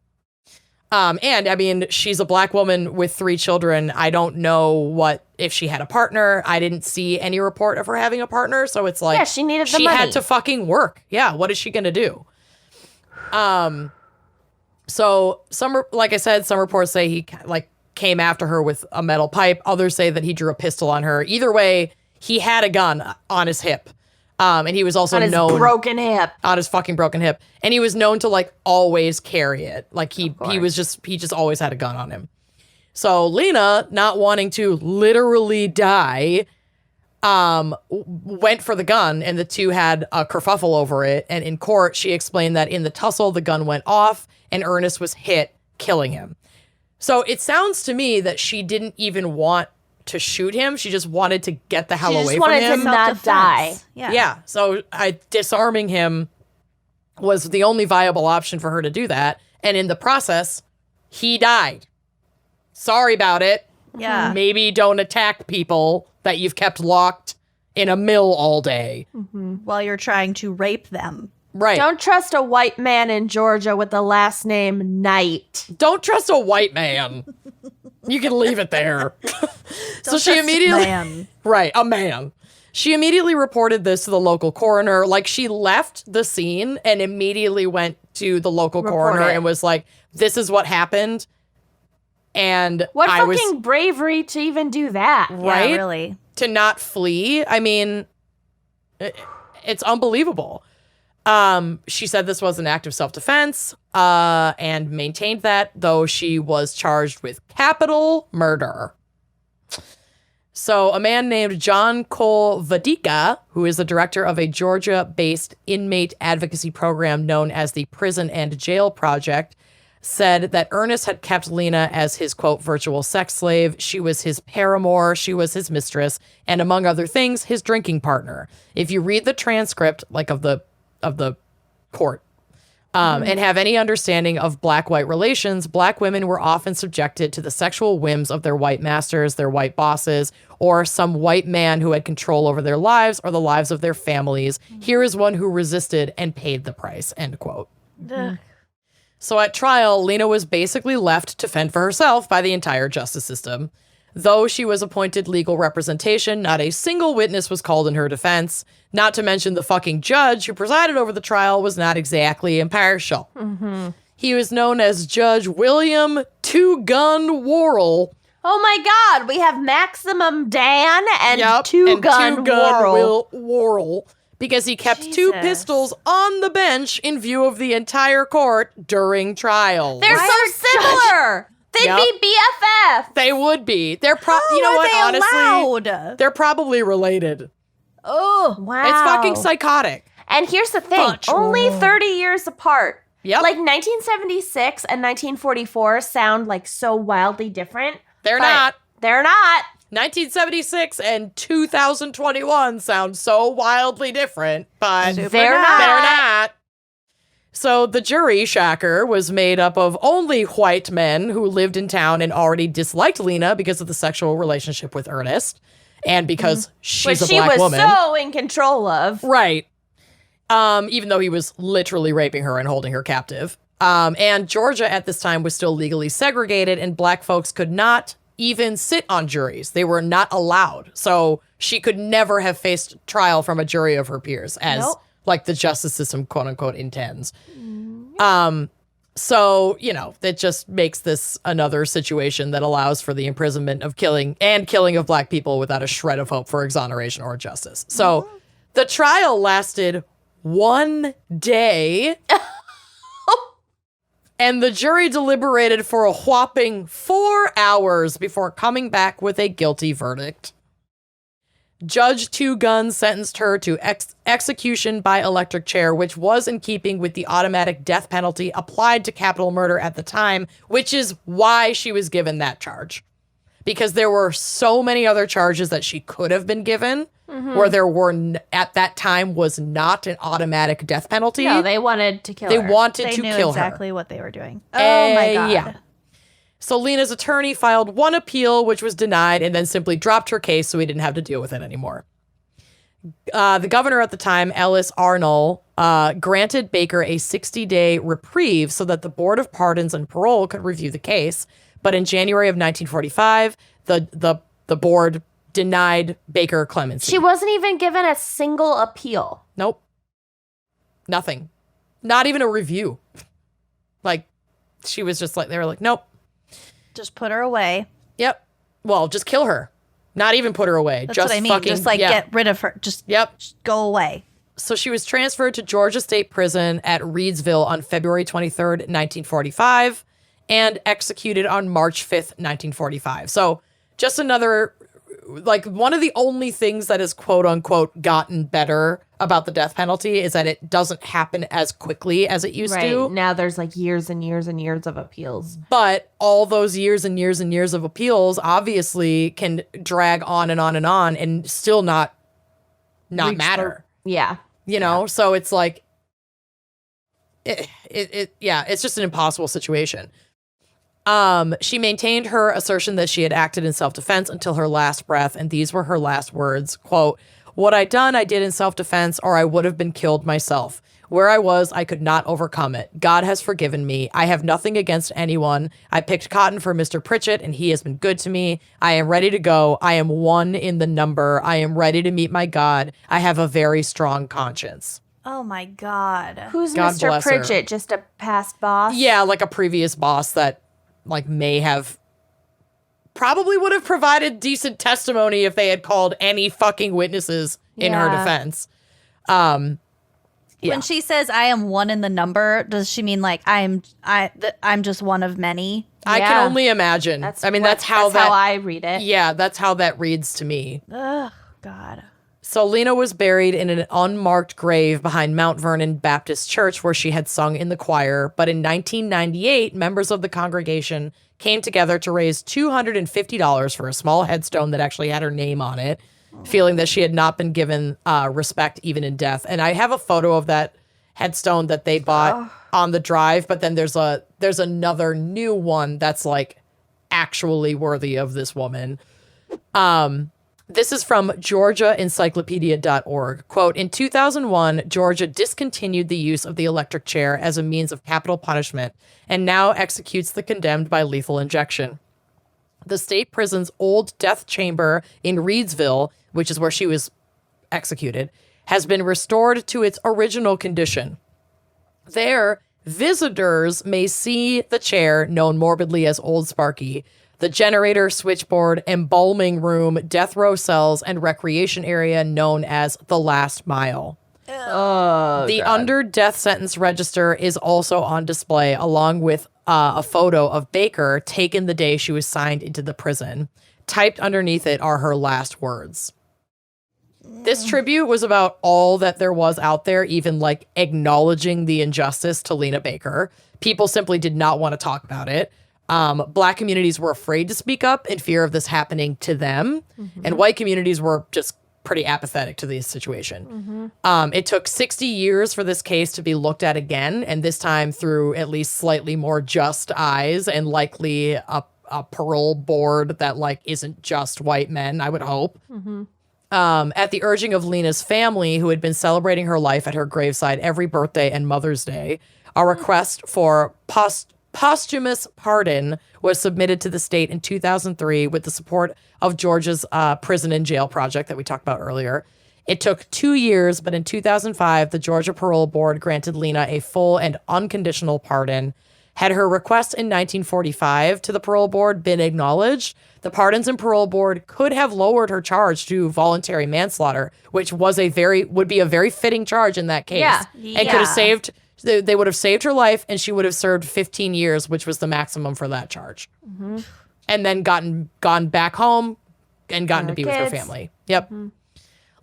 And I mean, she's a black woman with 3 children. I don't know if she had a partner. I didn't see any report of her having a partner. So it's like, yeah, she needed the money. She had to fucking work. Yeah. What is she going to do? So like I said, some reports say he like came after her with a metal pipe. Others say that he drew a pistol on her. Either way, he had a gun on his hip. And he was also known broken hip. On his fucking broken hip. And he was known to like always carry it. Like he just always had a gun on him. So Lena, not wanting to literally die, went for the gun, and the two had a kerfuffle over it. And in court, she explained that in the tussle, the gun went off and Ernest was hit, killing him. So it sounds to me that she didn't even want to shoot him. She just wanted to get the hell away from him. She just wanted to not die. Yeah. So disarming him was the only viable option for her to do that. And in the process, he died. Sorry about it. Yeah. Maybe don't attack people that you've kept locked in a mill all day. Mm-hmm. While you're trying to rape them. Right. Don't trust a white man in Georgia with the last name Knight. Don't trust a white man. You can leave it there. So she immediately... Right, a man. She immediately reported this to the local coroner. Like, she left the scene and immediately went to the local coroner and was like, this is what happened. And what fucking bravery to even do that. Right? Yeah, really. To not flee. I mean, it's unbelievable. She said this was an act of self-defense, and maintained that, though she was charged with capital murder. So a man named John Cole Vadika, who is the director of a Georgia-based inmate advocacy program known as the Prison and Jail Project, said that Ernest had kept Lena as his, quote, virtual sex slave. She was his paramour, she was his mistress, and among other things, his drinking partner. If you read the transcript, like of the court, and have any understanding of black-white relations, black women were often subjected to the sexual whims of their white masters, their white bosses, or some white man who had control over their lives or the lives of their families. Here is one who resisted and paid the price, end quote. So at trial, Lena was basically left to fend for herself by the entire justice system. Though she was appointed legal representation, not a single witness was called in her defense. Not to mention the fucking judge who presided over the trial was not exactly impartial. Mm-hmm. He was known as Judge William Two Gun Worrell. Oh my God, we have Maximum Dan and Two Gun Worrell. Because he kept 2 pistols on the bench in view of the entire court during trial. They're so similar. They'd be BFF. They would be. They're you know what? Honestly, they're probably related. Oh, wow. It's fucking psychotic. And here's the thing. Only 30 years apart. Yep. Like 1976 and 1944 sound like so wildly different. They're not. They're not. 1976 and 2021 sound so wildly different, but they're not. So the jury, shocker, was made up of only white men who lived in town and already disliked Lena because of the sexual relationship with Ernest and because she's a black woman. She was so in control of. Right. Even though he was literally raping her and holding her captive. And Georgia at this time was still legally segregated, and black folks could not even sit on juries. They were not allowed. So she could never have faced trial from a jury of her peers as like the justice system, quote unquote, intends. So, that just makes this another situation that allows for the imprisonment of killing of black people without a shred of hope for exoneration or justice. So the trial lasted 1 day. And the jury deliberated for a whopping 4 hours before coming back with a guilty verdict. Judge Two Guns sentenced her to execution by electric chair, which was in keeping with the automatic death penalty applied to capital murder at the time, which is why she was given that charge. Because there were so many other charges that she could have been given, where there were, at that time, was not an automatic death penalty. No, they wanted to kill her. They wanted to knew kill exactly what they were doing. Oh, my God. Yeah. So Lena's attorney filed one appeal, which was denied, and then simply dropped her case so he didn't have to deal with it anymore. The governor at the time, Ellis Arnold, granted Baker a 60-day reprieve so that the Board of Pardons and Parole could review the case. But in January of 1945, the board denied Baker clemency. She wasn't even given a single appeal. Nope. Nothing. Not even a review. Like, she was just like, they were like, nope. Just put her away. Yep. Well, just kill her. Not even put her away. That's just what I mean. Just get rid of her. Just go away. So she was transferred to Georgia State Prison at Reedsville on February 23rd, 1945, and executed on March 5th, 1945. So just another, like, one of the only things that has quote unquote gotten better about the death penalty is that it doesn't happen as quickly as it used to. Now there's like years and years and years of appeals. But all those years and years and years of appeals obviously can drag on and on and on and still not matter. So it's like, it's just an impossible situation. She maintained her assertion that she had acted in self-defense until her last breath, and these were her last words, quote, "What I done, I did in self-defense, or I would have been killed myself. Where I was, I could not overcome it. God has forgiven me. I have nothing against anyone. I picked cotton for Mr. Pritchett, and he has been good to me. I am ready to go. I am one in the number. I am ready to meet my God. I have a very strong conscience." Oh, my God. Who's God Mr. bless her. Pritchett? Just a past boss? Yeah, like a previous boss that like may have probably would have provided decent testimony if they had called any fucking witnesses in her defense. When she says I am one in the number, does she mean like I'm just one of many? I can only imagine. That's how I read it. Yeah, that's how that reads to me. Ugh, God. So Lena was buried in an unmarked grave behind Mount Vernon Baptist Church where she had sung in the choir. But in 1998, members of the congregation came together to raise $250 for a small headstone that actually had her name on it, feeling that she had not been given respect even in death. And I have a photo of that headstone that they bought on the drive, but then there's another new one that's like actually worthy of this woman. This is from GeorgiaEncyclopedia.org. Quote, "In 2001, Georgia discontinued the use of the electric chair as a means of capital punishment and now executes the condemned by lethal injection. The state prison's old death chamber in Reedsville, which is where she was executed, has been restored to its original condition. There, visitors may see the chair, known morbidly as Old Sparky, the generator, switchboard, embalming room, death row cells, and recreation area known as the Last Mile. The under death sentence register is also on display, along with a photo of Baker taken the day she was signed into the prison. Typed underneath it are her last words. This tribute was about all that there was out there, even like acknowledging the injustice to Lena Baker. People simply did not want to talk about it. Black communities were afraid to speak up in fear of this happening to them. And white communities were just pretty apathetic to this situation. It took 60 years for this case to be looked at again, and this time through at least slightly more just eyes and likely a parole board that like isn't just white men, I would hope. At the urging of Lena's family, who had been celebrating her life at her graveside every birthday and Mother's Day, a request for posthumous pardon was submitted to the state in 2003 with the support of Georgia's prison and jail project that we talked about earlier. It took 2 years, but in 2005, the Georgia Parole Board granted Lena a full and unconditional pardon. Had her request in 1945 to the parole board been acknowledged, the Pardons and Parole Board could have lowered her charge to voluntary manslaughter, which would be a very fitting charge in that case. Yeah. And could have saved, they would have saved her life, and she would have served 15 years, which was the maximum for that charge. Mm-hmm. And then gone back home and gotten to be with her family. Yep. Mm-hmm.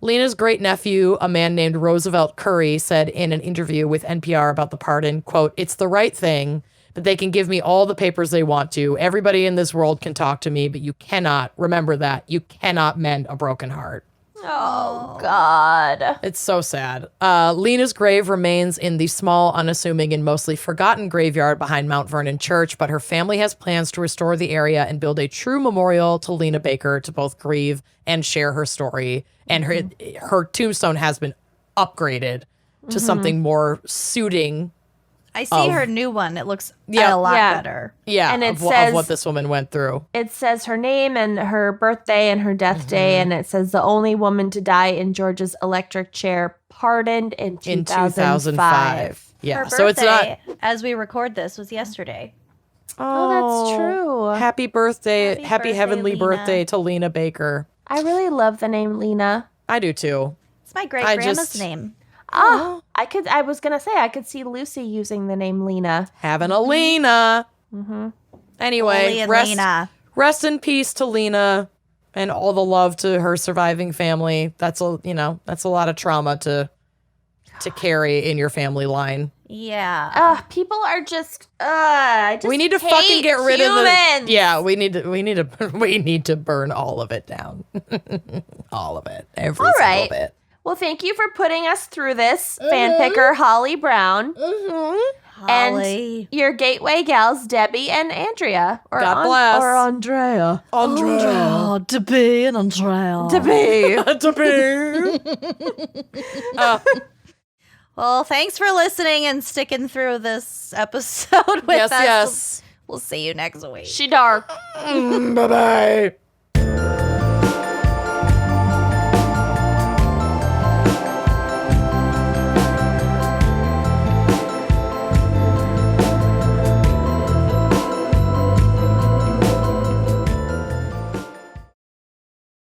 Lena's great-nephew, a man named Roosevelt Curry, said in an interview with NPR about the pardon, quote, "It's the right thing, but they can give me all the papers they want to. Everybody in this world can talk to me, but you cannot, remember that, you cannot mend a broken heart." Oh, God. It's so sad. Lena's grave remains in the small, unassuming, and mostly forgotten graveyard behind Mount Vernon Church, but her family has plans to restore the area and build a true memorial to Lena Baker to both grieve and share her story. And her tombstone has been upgraded to something more suiting. I see her new one. It looks a lot better. Yeah, and it of says what this woman went through. It says her name and her birthday and her death day, and it says the only woman to die in Georgia's electric chair, pardoned in 2005. Yeah, Her so it's not. as we record this, was yesterday. Oh, that's true. Happy birthday, happy heavenly Lena. birthday to Lena Baker. I really love the name Lena. I do too. It's my great grandma's name. Oh, I was gonna say I could see Lucy using the name Lena. Having a Lena. Anyway, Lena. rest in peace to Lena and all the love to her surviving family. That's a lot of trauma to carry in your family line. Yeah. People are just We need to hate fucking get rid of humans. it. Yeah, we need to burn all of it down. All of it. Every single bit. Well, thank you for putting us through this, fan picker Holly Brown. Holly. And your gateway gals, Debbie and Andrea. Or God bless. Or Andrea. Oh, Debbie and Andrea. Debbie. Well, thanks for listening and sticking through this episode with us. Yes. We'll see you next week. She dark. Bye-bye.